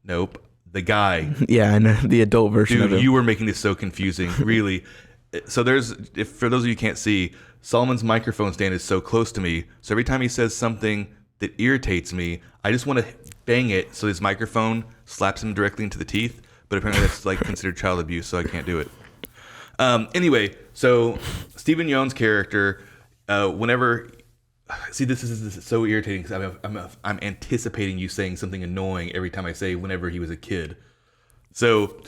Nope, the guy. Yeah, I know, the adult version of Dude, him. you were making this so confusing, really. So for those of you who can't see, Solomon's microphone stand is so close to me. So every time he says something that irritates me, I just want to bang it so his microphone slaps him directly into the teeth. But apparently that's like considered child abuse, so I can't do it. Anyway, so Stephen Yeun's character, whenever... See, this is so irritating because I'm anticipating you saying something annoying every time I say whenever he was a kid. So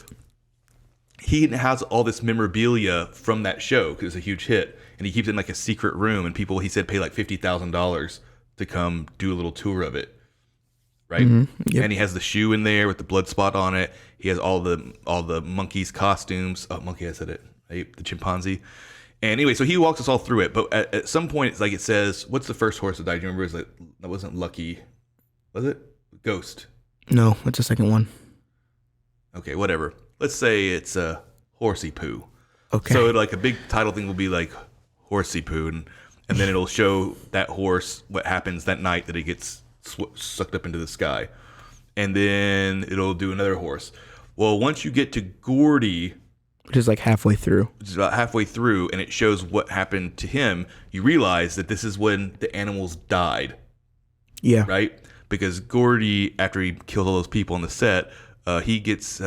he has all this memorabilia from that show because it's a huge hit, and he keeps it in like a secret room, and people, he said, pay like $50,000 to come do a little tour of it, right? Yep. And he has the shoe in there with the blood spot on it. He has all the monkeys' costumes. Oh, monkey, I said it. Right? The chimpanzee. And anyway, so he walks us all through it. But at some point, it's like it says, "What's the first horse that died?" Do you remember? It was like, that wasn't Lucky, was it? Ghost. No, what's the second one? Okay, whatever. Let's say it's Horsey Poo. Okay. So like a big title thing will be like Horsey Poo, and then it'll show that horse what happens that night that it gets sucked up into the sky, and then it'll do another horse. Well, once you get to Gordy, which is like halfway through. Which is about halfway through, and it shows what happened to him, you realize that this is when the animals died. Yeah. Right? Because Gordy, after he killed all those people on the set, he gets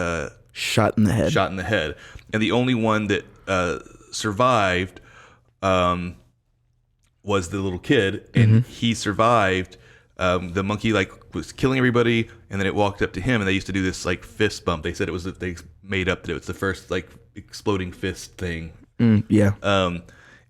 shot in the head. Shot in the head. And the only one that survived was the little kid, and he survived. The monkey was killing everybody, and then it walked up to him, and they used to do this like fist bump. They said they made up that it was the first like exploding fist thing. Yeah.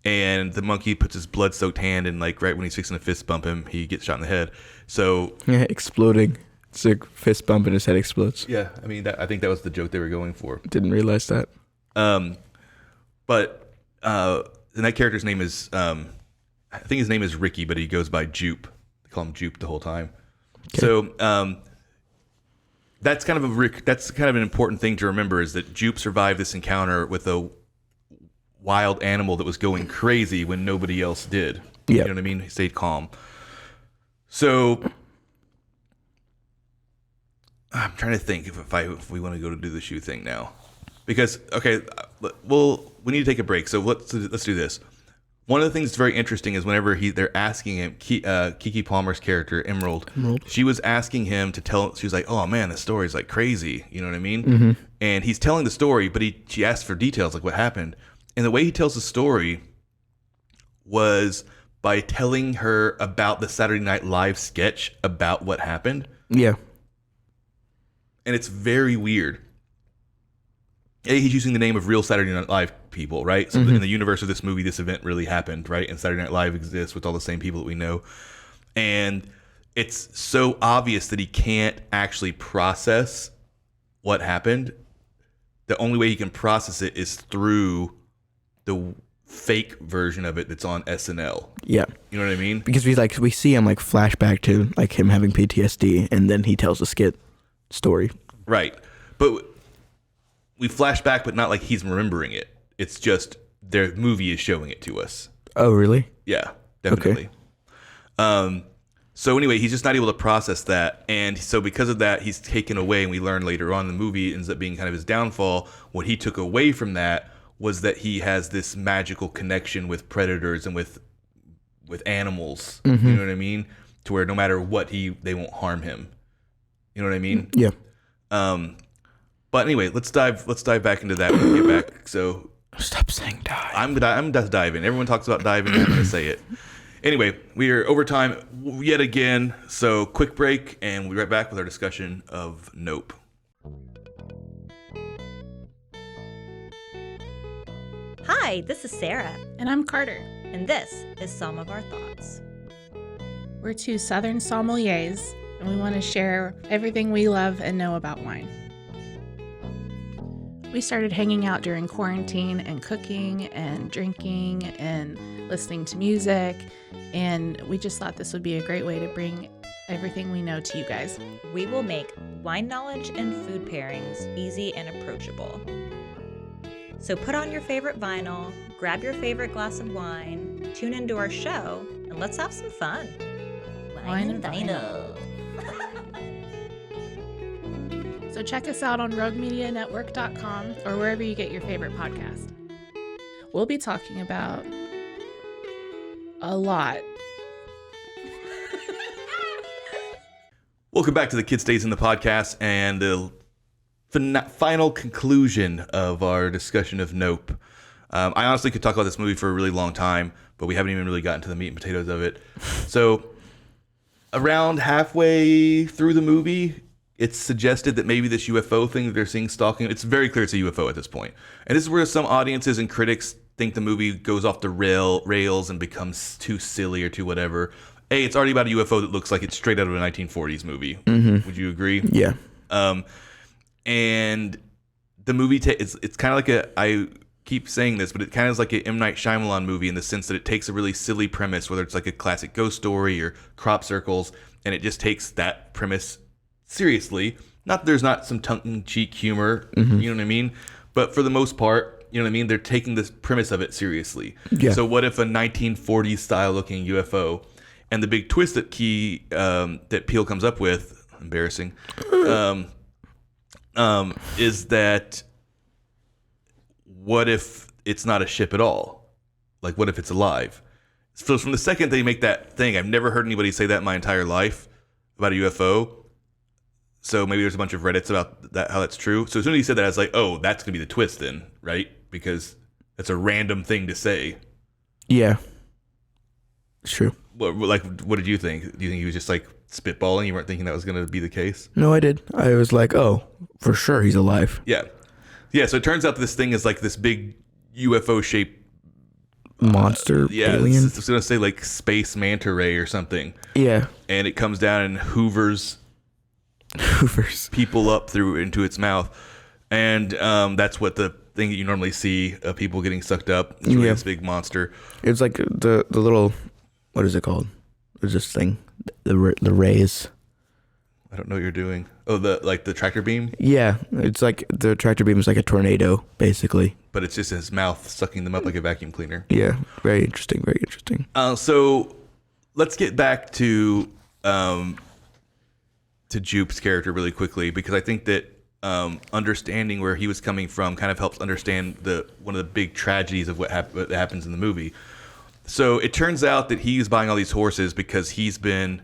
And the monkey puts his blood-soaked hand, and like right when he's fixing to fist bump him, he gets shot in the head. So yeah, exploding. It's a fist bump and his head explodes. Yeah, I mean, I think that was the joke they were going for. Didn't realize that. But and that character's name is I think his name is Ricky, but he goes by Jupe. They call him Jupe the whole time. Okay. So that's kind of an important thing to remember, is that Jupe survived this encounter with a wild animal that was going crazy when nobody else did. Yeah. You know what I mean? He stayed calm. So I'm trying to think if we want to go to do the shoe thing now, because okay, well, we need to take a break. So let's do this. One of the things that's very interesting is whenever they're asking him, Keke Palmer's character Emerald, she was asking him to tell. She was like, "Oh man, the story's like crazy." You know what I mean? Mm-hmm. And he's telling the story, but she asked for details, like what happened. And the way he tells the story was by telling her about the Saturday Night Live sketch about what happened. Yeah. And it's very weird. He's using the name of real Saturday Night Live people, right? So in the universe of this movie, this event really happened, right? And Saturday Night Live exists with all the same people that we know. And it's so obvious that he can't actually process what happened. The only way he can process it is through the fake version of it that's on SNL. Yeah. You know what I mean? Because we see him like flashback to like him having PTSD, and then he tells the skit story. Right. But we flash back, but not like he's remembering it. It's just their movie is showing it to us. Oh, really? Yeah, definitely. Okay. So anyway, he's just not able to process that. And so because of that, he's taken away, and we learn later on in the movie, it ends up being kind of his downfall. What he took away from that was that he has this magical connection with predators and with animals. Mm-hmm. You know what I mean? To where no matter what, they won't harm him. You know what I mean? Yeah. But anyway, let's dive back into that when we get back. So stop saying dive. I'm just diving. Everyone talks about diving. I'm going to say it. Anyway, we are over time yet again. So quick break, and we'll be right back with our discussion of Nope. Hi, this is Sarah. And I'm Carter. And this is Some of Our Thoughts. We're two Southern sommeliers, and we want to share everything we love and know about wine. We started hanging out during quarantine and cooking and drinking and listening to music, and we just thought this would be a great way to bring everything we know to you guys. We will make wine knowledge and food pairings easy and approachable. So put on your favorite vinyl, grab your favorite glass of wine, tune into our show, and let's have some fun. Wine and vinyl. So check us out on roguemedianetwork.com or wherever you get your favorite podcast. We'll be talking about a lot. Welcome back to the Kid Stays in the Podcast and the final conclusion of our discussion of Nope. I honestly could talk about this movie for a really long time, but we haven't even really gotten to the meat and potatoes of it. So around halfway through the movie, it's suggested that maybe this UFO thing that they're seeing stalking, it's very clear it's a UFO at this point. And this is where some audiences and critics think the movie goes off the rails and becomes too silly or too whatever. A, it's already about a UFO that looks like it's straight out of a 1940s movie. Mm-hmm. Would you agree? Yeah. And the movie, it's kind of like I keep saying this, but it kind of is like an M. Night Shyamalan movie in the sense that it takes a really silly premise, whether it's like a classic ghost story or crop circles, and it just takes that premise seriously. Not that there's not some tongue-in-cheek humor, you know what I mean? But for the most part, you know what I mean? They're taking this premise of it seriously. Yeah. So what if a 1940s style looking UFO, and the big twist that that Peele comes up with, embarrassing, is that what if it's not a ship at all? Like, what if it's alive? So from the second they make that thing, I've never heard anybody say that in my entire life about a UFO. So maybe there's a bunch of Reddits about that, how that's true. So as soon as he said that, I was like, oh, that's going to be the twist then, right? Because that's a random thing to say. Yeah. It's true. What did you think? Do you think he was just like spitballing? You weren't thinking that was going to be the case? No, I did. I was like, oh, for sure he's alive. Yeah. Yeah, so it turns out this thing is like this big UFO-shaped monster alien. I was going to say like space manta ray or something. Yeah. And it comes down and hoovers people up through into its mouth. And that's what the thing that you normally see of people getting sucked up. It's really this big monster. It's like the little, what is it called? It's this thing, the rays. I don't know what you're doing. Oh, the tractor beam? Yeah, it's like the tractor beam is like a tornado, basically. But it's just his mouth sucking them up like a vacuum cleaner. Yeah, very interesting, very interesting. So let's get back to Jupe's character really quickly, because I think that understanding where he was coming from kind of helps understand one of the big tragedies of what happens in the movie. So it turns out that he's buying all these horses because he's been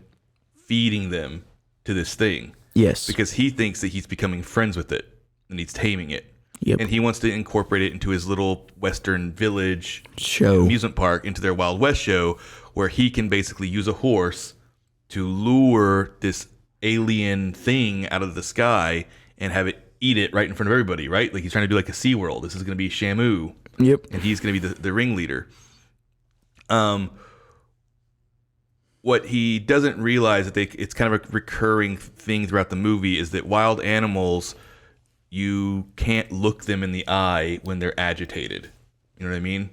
feeding them to this thing. Yes. Because he thinks that he's becoming friends with it and he's taming it. Yep. And he wants to incorporate it into his little Western village show, amusement park, into their Wild West show, where he can basically use a horse to lure this alien thing out of the sky and have it eat it right in front of everybody, right? Like he's trying to do like a SeaWorld. This is going to be Shamu. Yep. And he's going to be the ringleader. What he doesn't realize that it's kind of a recurring thing throughout the movie is that wild animals, you can't look them in the eye when they're agitated. You know what I mean?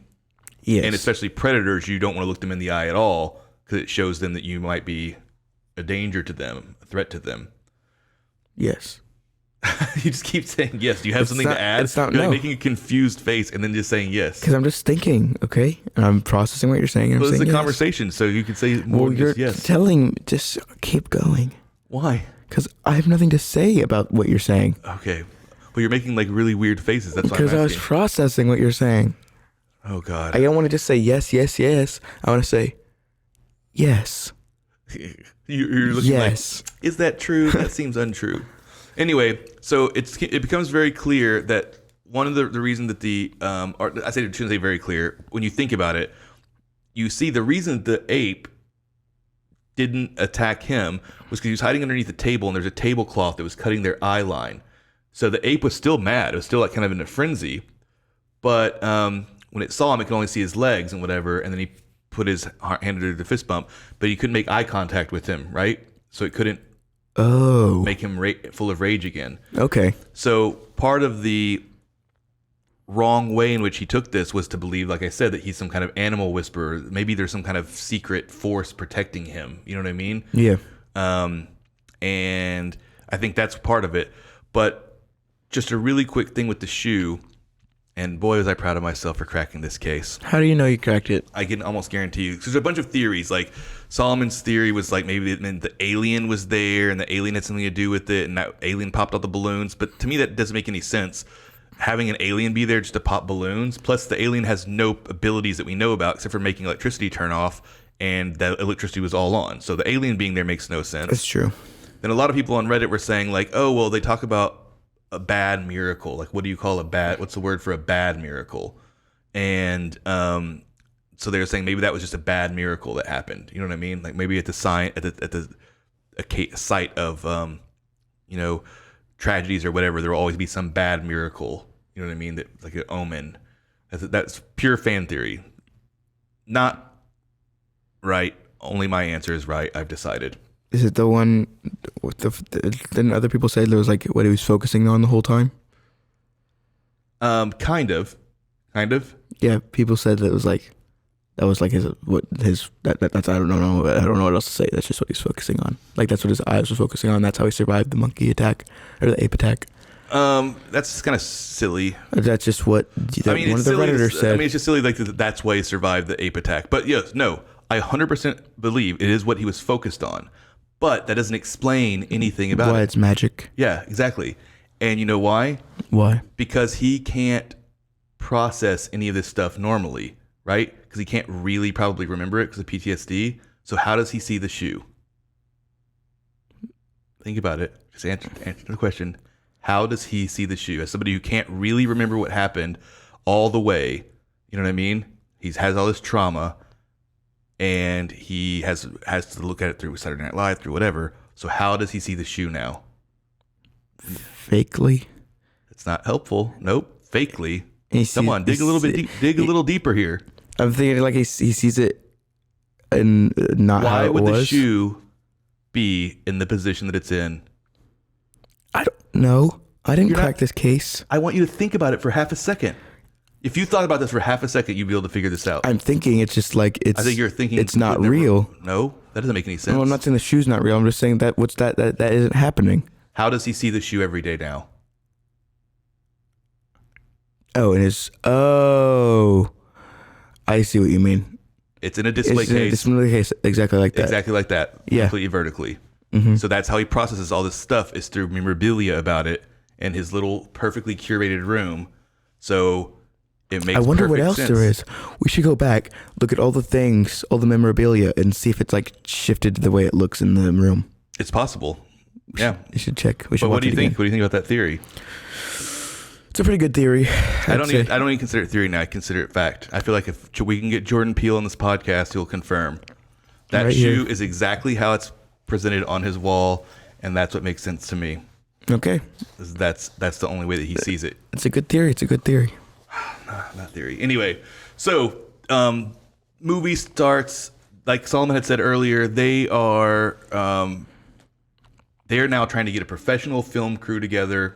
Yes. And especially predators, you don't want to look them in the eye at all because it shows them that you might be a danger to them, a threat to them. Yes. You just keep saying yes. Do you have something to add? It's not, you're no. like making a confused face and then just saying yes. Because I'm just thinking, okay? And I'm processing what you're saying. And Well, I'm this is saying a yes. conversation, so you can say more Well, than you're just yes. telling, just keep going. Why? Because I have nothing to say about what you're saying. Okay. Well, you're making like really weird faces. That's why I'm Because I was asking. processing what you're saying. Oh, God. I don't want to just say yes, yes, yes. I want to say yes. You're looking Yes. like, is that true? That seems untrue. Anyway, so it becomes very clear that one of the reason that or I shouldn't say very clear, when you think about it, you see the reason the ape didn't attack him was because he was hiding underneath the table and there's a tablecloth that was cutting their eye line. So the ape was still mad. It was still like kind of in a frenzy. But when it saw him, it could only see his legs and whatever, and then he put his hand under the fist bump, but he couldn't make eye contact with him, right? So it couldn't make him full of rage again. Okay. So part of the wrong way in which he took this was to believe, like I said, that he's some kind of animal whisperer. Maybe there's some kind of secret force protecting him. You know what I mean? Yeah. And I think that's part of it. But just a really quick thing with the shoe And boy, was I proud of myself for cracking this case. How do you know you cracked it? I can almost guarantee you. 'Cause there's a bunch of theories. Like Solomon's theory was like maybe it meant the alien was there and the alien had something to do with it, and that alien popped out the balloons. But to me, that doesn't make any sense. Having an alien be there just to pop balloons. Plus, the alien has no abilities that we know about except for making electricity turn off, and that electricity was all on. So the alien being there makes no sense. That's true. Then a lot of people on Reddit were saying like, oh, well, they talk about a bad miracle. Like, what do you call what's the word for a bad miracle? And so they were saying maybe that was just a bad miracle that happened. You know what I mean? Like maybe at the site of tragedies or whatever, there will always be some bad miracle. You know what I mean? That like an omen. That's pure fan theory. Not right. Only my answer is right. I've decided. Is it the one with didn't other people say there was like what he was focusing on the whole time? Kind of. Yeah, people said that was like that's I don't know what else to say. That's just what he's focusing on. Like that's what his eyes were focusing on. That's how he survived the monkey attack or the ape attack. That's kind of silly. That's just what one of the Redditors said. I mean, it's just silly. Like that's why he survived the ape attack. But yes, no, I 100% believe it is what he was focused on. But that doesn't explain anything about why it. It's magic. Yeah, exactly. And you know why? Why? Because he can't process any of this stuff normally, right? Because he can't really probably remember it because of PTSD. So how does he see the shoe? Think about it. Just answer the question. How does he see the shoe? As somebody who can't really remember what happened all the way, you know what I mean? He has all this trauma, and he has to look at it through Saturday Night Live, through whatever. So how does he see the shoe now? Fakely. It's not helpful. Nope. Fakely. Come on, dig a little deeper here. I'm thinking like he sees it and not Why how it would was. the shoe be in the position that it's in? I don't know. I didn't crack this case. I want you to think about it for half a second. If you thought about this for half a second, you'd be able to figure this out. I'm thinking it's just like it's. I think you're thinking it's not real. No, that doesn't make any sense. No, I'm not saying the shoe's not real. I'm just saying that that isn't happening. How does he see the shoe every day now? Oh, it is. Oh, I see what you mean. It's in a display It's in a case. display case, exactly like that. Exactly like that. Yeah. Completely vertically. Mm-hmm. So that's how he processes all this stuff, is through memorabilia about it in his little perfectly curated room. So it makes I wonder what else sense. there is. We should go back, look at all the things, all the memorabilia, and see if it's like shifted the way it looks in the room. It's possible. Yeah. You should check. We should But watch what do you it think? again. What do you think about that theory? It's a pretty good theory. I don't even consider it theory now. I consider it fact. I feel like if we can get Jordan Peele on this podcast, he'll confirm that Right shoe here. is exactly how it's presented on his wall, and that's what makes sense to me. Okay. That's the only way that he sees it. It's a good theory. It's a good theory. Not theory. Anyway, so movie starts. Like Solomon had said earlier, they are now trying to get a professional film crew together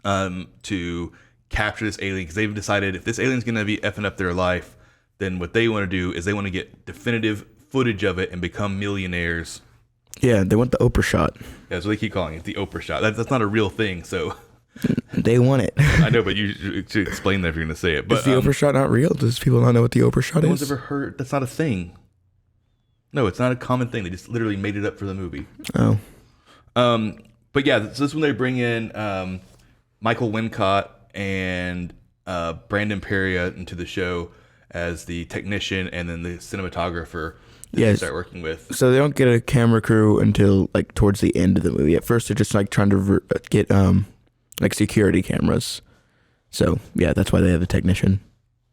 to capture this alien, because they've decided if this alien's going to be effing up their life, then what they want to do is they want to get definitive footage of it and become millionaires. Yeah, they want the Oprah shot. Yeah, that's what they keep calling it, the Oprah shot. That's not a real thing, so They want it. I know, but you should explain that if you're going to say it. But Is the Oprah shot not real? Does people not know what the Oprah shot no is? one's ever heard. That's not a thing. No, it's not a common thing. They just literally made it up for the movie. Oh. But yeah, so this is when they bring in Michael Wincott and Brandon Perea into the show as the technician and then the cinematographer that they start working with. So they don't get a camera crew until like towards the end of the movie. At first, they're just like trying to get like security cameras. So yeah, that's why they have a technician.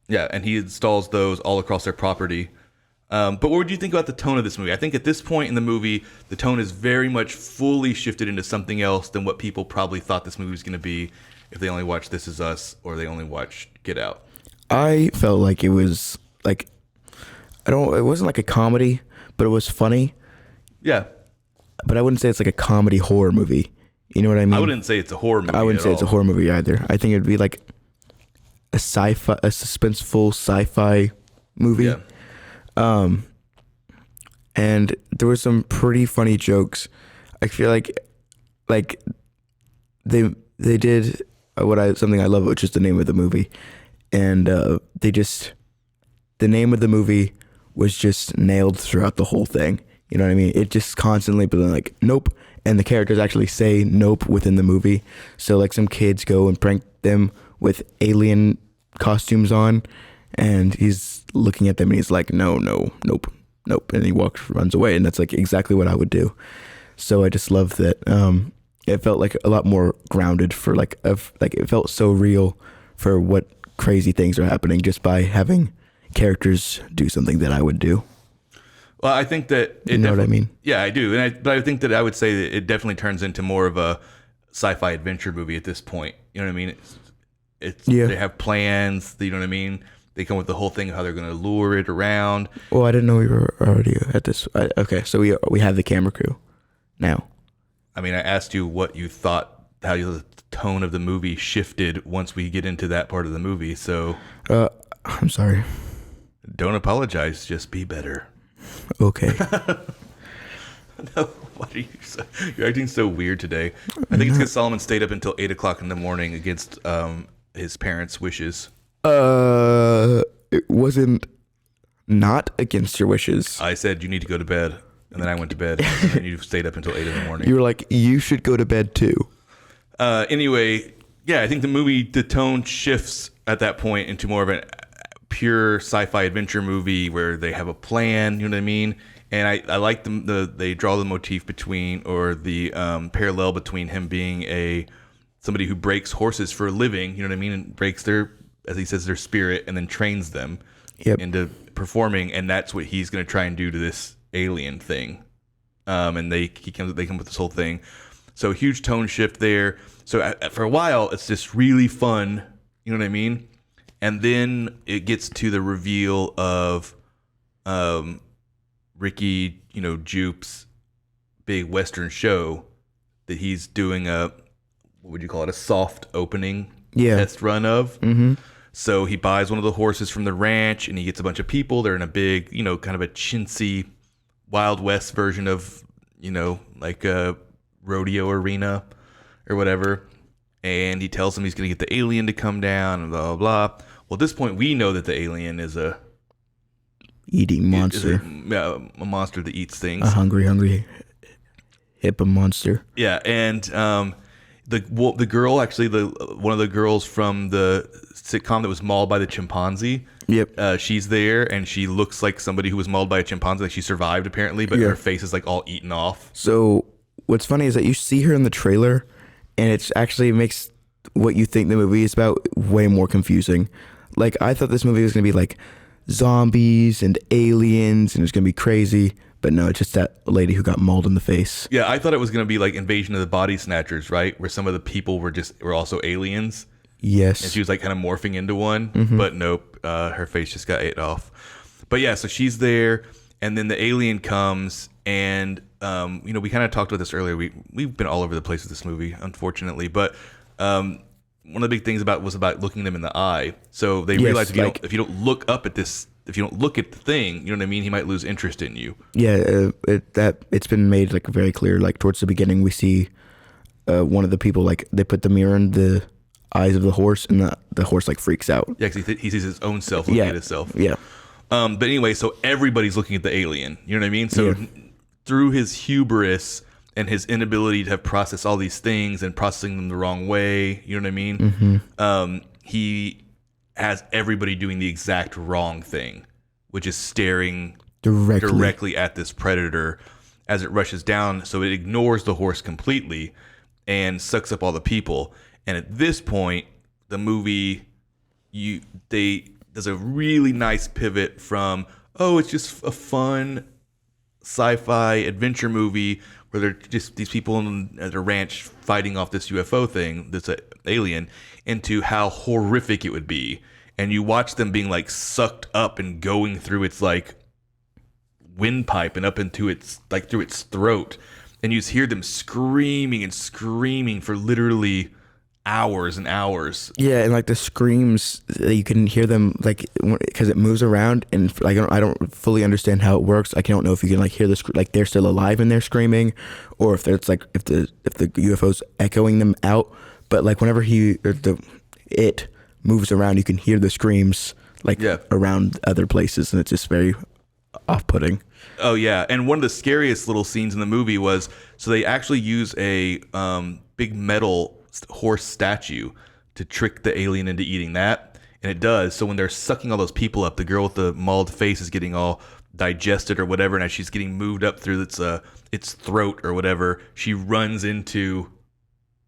Yeah, and he installs those all across their property. But what would you think about the tone of this movie? I think at this point in the movie, the tone is very much fully shifted into something else than what people probably thought this movie was going to be if they only watched This Is Us or they only watched Get Out. I felt like it was like it wasn't like a comedy, but it was funny. Yeah. But I wouldn't say it's like a comedy horror movie. You know what I mean? I wouldn't say it's a horror movie. I wouldn't say it's a horror movie either. I think it'd be like a suspenseful sci-fi movie. Yeah. And there were some pretty funny jokes. I feel like they did something I love, which is the name of the movie, and the name of the movie was just nailed throughout the whole thing. You know what I mean? It just constantly been like, nope. And the characters actually say nope within the movie. So like some kids go and prank them with alien costumes on, and he's looking at them and he's like, no, nope. And he runs away. And that's like exactly what I would do. So I just love that. It felt like a lot more grounded for like it felt so real for what crazy things are happening just by having characters do something that I would do. Well, I think that you know what I mean? Yeah, I do, but I think that I would say that it definitely turns into more of a sci-fi adventure movie at this point. You know what I mean? They have plans. You know what I mean? They come with the whole thing of how they're going to lure it around. Well, I didn't know we were already at this. Okay, so we have the camera crew now. I mean, I asked you what you thought, how the tone of the movie shifted once we get into that part of the movie. So, I'm sorry. Don't apologize. Just be better. Okay. No, what are you? You're acting so weird today. I think it's because Solomon stayed up until 8 o'clock in the morning against his parents' wishes. It wasn't not against your wishes. I said you need to go to bed, and then I went to bed, and you stayed up until 8 in the morning. You were like, you should go to bed too. Anyway, yeah, I think the tone shifts at that point into more of a pure sci-fi adventure movie where they have a plan. You know what I mean? And I like they draw the motif between, or the parallel between him being somebody who breaks horses for a living. You know what I mean? And breaks their, as he says, their spirit, and then trains them into performing. And that's what he's going to try and do to this alien thing. And they come with this whole thing. So huge tone shift there. So for a while, it's just really fun. You know what I mean? And then it gets to the reveal of Ricky, Jupe's big Western show that he's doing what would you call it, a soft opening test run of. Mm-hmm. So he buys one of the horses from the ranch, and he gets a bunch of people. They're in a big, kind of a chintzy Wild West version of, like a rodeo arena or whatever. And he tells them he's going to get the alien to come down and blah, blah, blah. Well, at this point, we know that the alien is a eating monster. A monster that eats things. A hungry hippo monster. Yeah, and the girl, actually, one of the girls from the sitcom that was mauled by the chimpanzee. Yep. She's there, and she looks like somebody who was mauled by a chimpanzee. Like she survived, apparently, but her face is like all eaten off. So what's funny is that you see her in the trailer, and it actually makes what you think the movie is about way more confusing. Like, I thought this movie was going to be like zombies and aliens, and it's going to be crazy. But no, it's just that lady who got mauled in the face. Yeah, I thought it was going to be like Invasion of the Body Snatchers, right? Where some of the people were also aliens. Yes. And she was like kind of morphing into one. Mm-hmm. But nope, her face just got ate off. But yeah, so she's there, and then the alien comes, and we kind of talked about this earlier. We've been all over the place with this movie, unfortunately. But one of the big things was about looking them in the eye. So they realize if you don't look up at this, if you don't look at the thing, you know what I mean, he might lose interest in you. Yeah, it's been made like very clear. Like towards the beginning, we see one of the people, like they put the mirror in the eyes of the horse, and the horse like freaks out. Yeah, because he sees his own self looking at himself. Yeah. But anyway, so everybody's looking at the alien. You know what I mean? So through his hubris and his inability to have processed all these things and processing them the wrong way, you know what I mean? Mm-hmm. He has everybody doing the exact wrong thing, which is staring directly at this predator as it rushes down. So it ignores the horse completely and sucks up all the people. And at this point, the movie, there's a really nice pivot from, it's just a fun sci-fi adventure movie where they're just these people at a ranch fighting off this UFO thing, this alien, into how horrific it would be. And you watch them being like sucked up and going through its like windpipe and up into its like through its throat. And you just hear them screaming and screaming for literally hours and hours. Yeah, and like the screams, you can hear them like because it moves around, and like I don't fully understand how it works. I don't know if you can like hear like they're still alive and they're screaming, or if it's like if the UFO's echoing them out. but like whenever it moves around, you can hear the screams like around other places, and it's just very off-putting. Oh yeah, and one of the scariest little scenes in the movie was, so they actually use a big metal horse statue to trick the alien into eating that, and it does. So when they're sucking all those people up, the girl with the mauled face is getting all digested or whatever, and as she's getting moved up through its throat or whatever, she runs into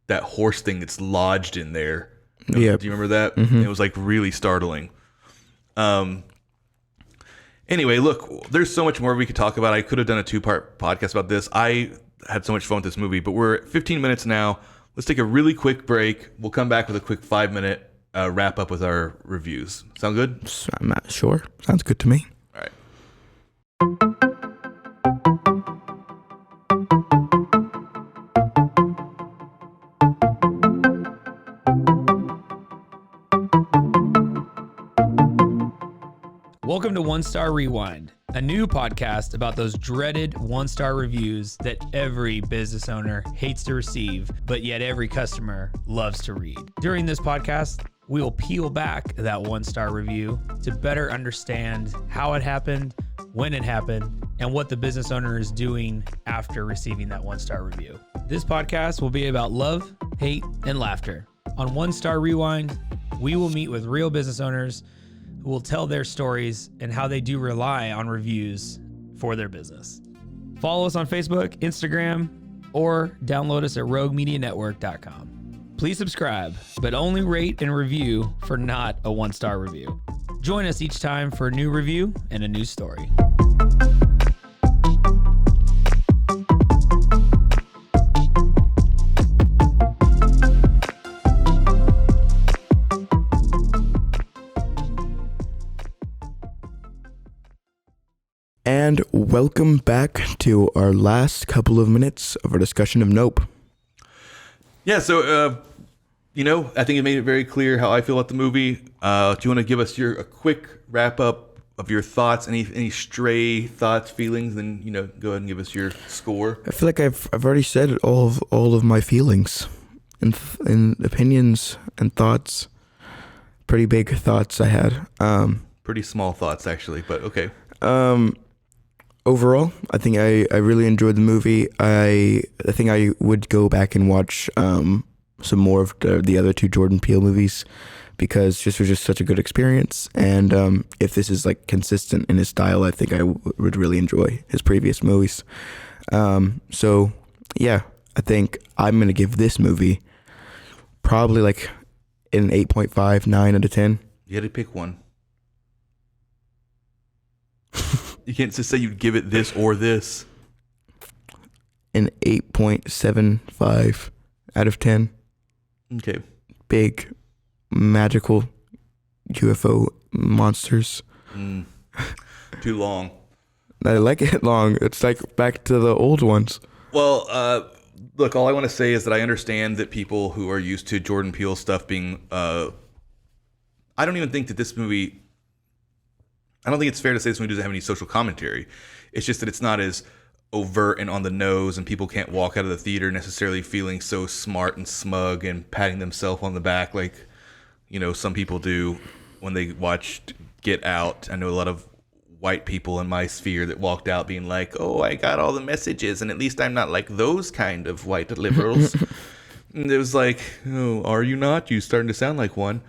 that horse thing that's lodged in there. Yeah. Do you remember that? Mm-hmm. It was like really startling. Anyway, look, there's so much more we could talk about. I could have done a 2-part podcast about this. I had so much fun with this movie, but we're at 15 minutes now. Let's take a really quick break. We'll come back with a quick 5-minute wrap up with our reviews. Sound good? I'm not sure. Sounds good to me. All right. Welcome to One Star Rewind, a new podcast about those dreaded 1-star reviews that every business owner hates to receive, but yet every customer loves to read. During this podcast, we will peel back that 1-star review to better understand how it happened, when it happened, and what the business owner is doing after receiving that 1-star review. This podcast will be about love, hate, and laughter. On One Star Rewind, we will meet with real business owners who will tell their stories and how they do rely on reviews for their business. Follow us on Facebook, Instagram, or download us at roguemedianetwork.com. Please subscribe, but only rate and review for not a 1-star review. Join us each time for a new review and a new story. And welcome back to our last couple of minutes of our discussion of Nope. Yeah, so, I think it made it very clear how I feel about the movie. Do you want to give us a quick wrap-up of your thoughts, any stray thoughts, feelings, then, go ahead and give us your score? I feel like I've already said all of my feelings and opinions and thoughts. Pretty big thoughts I had. Pretty small thoughts, actually, but okay. Overall, I think I really enjoyed the movie. I think I would go back and watch some more of the other 2 Jordan Peele movies, because this was just such a good experience. And if this is like consistent in his style, I think I would really enjoy his previous movies. So yeah, I think I'm gonna give this movie probably like an 8.5, 9 out of 10. You had to pick one. You can't just say you'd give it this or this. An 8.75 out of 10. Okay. Big, magical UFO monsters. Too long. I like it long. It's like back to the old ones. Well, look, all I want to say is that I understand that people who are used to Jordan Peele stuff being... I don't even think that this movie... I don't think it's fair to say this movie doesn't have any social commentary. It's just that it's not as overt and on the nose, and people can't walk out of the theater necessarily feeling so smart and smug and patting themselves on the back like, some people do when they watched Get Out. I know a lot of white people in my sphere that walked out being like, oh, I got all the messages, and at least I'm not like those kind of white liberals. And it was like, oh, are you not? You starting to sound like one.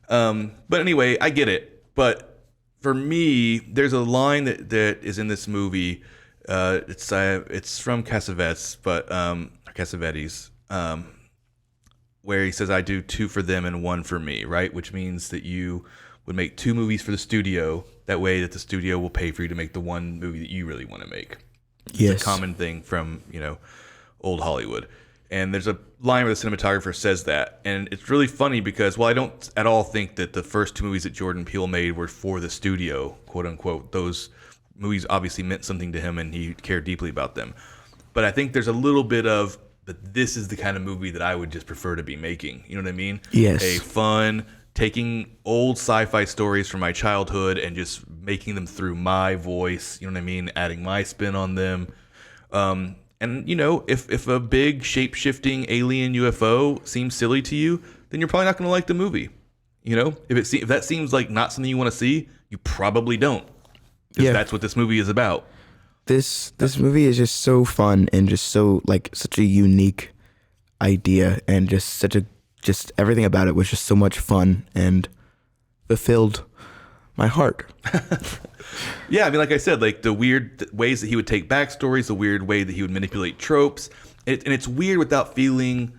But anyway, I get it. But for me, there's a line that is in this movie. It's from Cassavetes, where he says, "I do 2 for them and 1 for me," right? Which means that you would make 2 movies for the studio. That way, that the studio will pay for you to make the one movie that you really want to make. Yes. It's a common thing from old Hollywood. And there's a line where the cinematographer says that. And it's really funny because, I don't at all think that the first 2 movies that Jordan Peele made were for the studio, quote unquote. Those movies obviously meant something to him and he cared deeply about them. But I think there's a little bit of, but this is the kind of movie that I would just prefer to be making. You know what I mean? Yes. A fun, taking old sci-fi stories from my childhood and just making them through my voice. You know what I mean? Adding my spin on them. And, if a big shape-shifting alien UFO seems silly to you, then you're probably not going to like the movie. If that seems like not something you want to see, you probably don't. Because that's what this movie is about. This movie is just so fun and just so such a unique idea, and just everything about it was just so much fun and fulfilled my heart. Yeah, I mean, like I said, the weird ways that he would take backstories, the weird way that he would manipulate tropes, and it's weird without feeling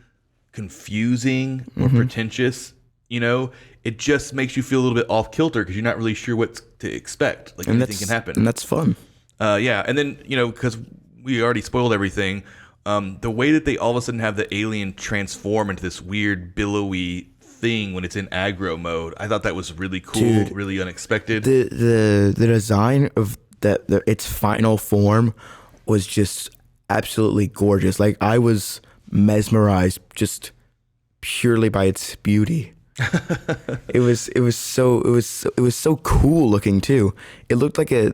confusing or pretentious. It just makes you feel a little bit off kilter because you're not really sure what to expect. Anything can happen, and that's fun. Yeah, and then because we already spoiled everything, the way that they all of a sudden have the alien transform into this weird billowy thing when it's in aggro mode, I thought that was really cool. Dude, really unexpected. The design of its final form was just absolutely gorgeous. I was mesmerized just purely by its beauty. It was so cool looking too. It looked like a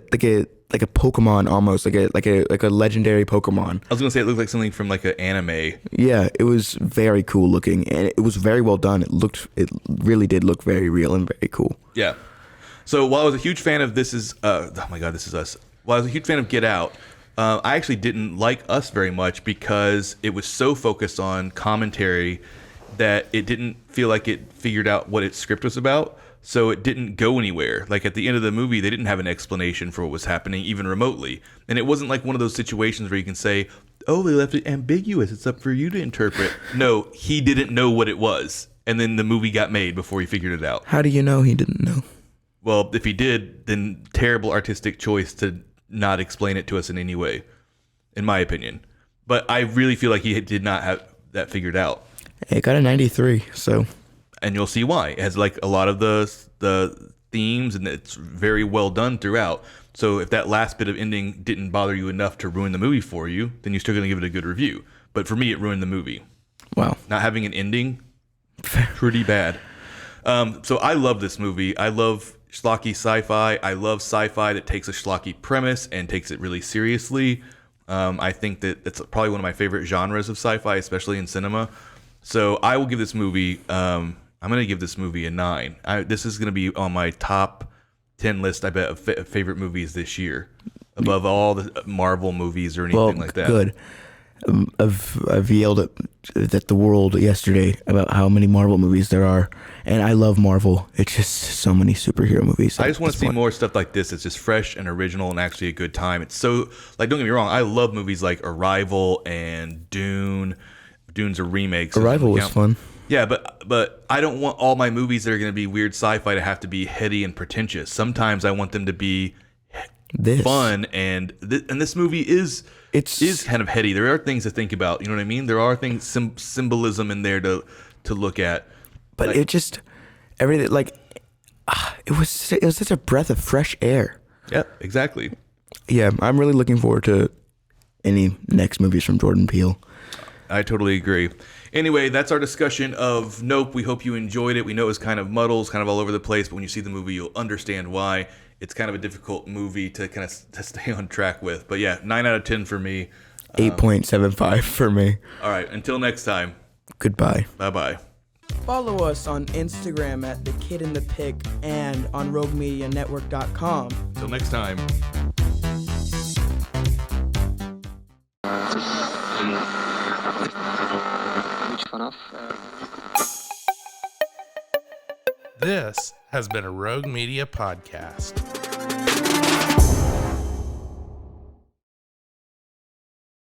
Pokemon almost, like a legendary Pokemon. I was gonna say it looked like something from an anime. Yeah, it was very cool looking, and it was very well done. It really did look very real and very cool. Yeah. So while I was a huge fan of This Is Us, while I was a huge fan of Get Out, I actually didn't like Us very much because it was so focused on commentary that it didn't feel like it figured out what its script was about. So it didn't go anywhere. At the end of the movie, they didn't have an explanation for what was happening, even remotely. And it wasn't like one of those situations where you can say, oh, they left it ambiguous. It's up for you to interpret. No, he didn't know what it was. And then the movie got made before he figured it out. How do you know he didn't know? Well, if he did, then terrible artistic choice to not explain it to us in any way, in my opinion. But I really feel like he did not have that figured out. It got a 93, so... And you'll see why. It has a lot of the themes, and it's very well done throughout. So if that last bit of ending didn't bother you enough to ruin the movie for you, then you're still going to give it a good review. But for me, it ruined the movie. Wow. Not having an ending, pretty bad. So I love this movie. I love schlocky sci-fi. I love sci-fi that takes a schlocky premise and takes it really seriously. I think that it's probably one of my favorite genres of sci-fi, especially in cinema. So I will give this movie... I'm going to give this movie a 9. This is going to be on my top 10 list, I bet, of favorite movies this year, above all the Marvel movies or anything like that. Good. I've yelled at the world yesterday about how many Marvel movies there are, and I love Marvel. It's just so many superhero movies. I just want to see more stuff like this. It's just fresh and original and actually a good time. It's so, don't get me wrong, I love movies like Arrival and Dune. Dune's a remake. So Arrival was fun. Yeah, but I don't want all my movies that are going to be weird sci-fi to have to be heady and pretentious. Sometimes I want them to be fun, and this movie is kind of heady. There are things to think about. You know what I mean? There are things, symbolism in there to look at. But it just everything it was such a breath of fresh air. Yeah, exactly. Yeah, I'm really looking forward to any next movies from Jordan Peele. I totally agree. Anyway, that's our discussion of Nope. We hope you enjoyed it. We know it's kind of muddles, kind of all over the place, but when you see the movie, you'll understand why. It's kind of a difficult movie to kind of to stay on track with. But yeah, 9 out of 10 for me. 8.75 for me. All right, until next time. Goodbye. Bye-bye. Follow us on Instagram at The Kid in the Pick and on RogueMediaNetwork.com. Until next time. This has been a Rogue Media podcast.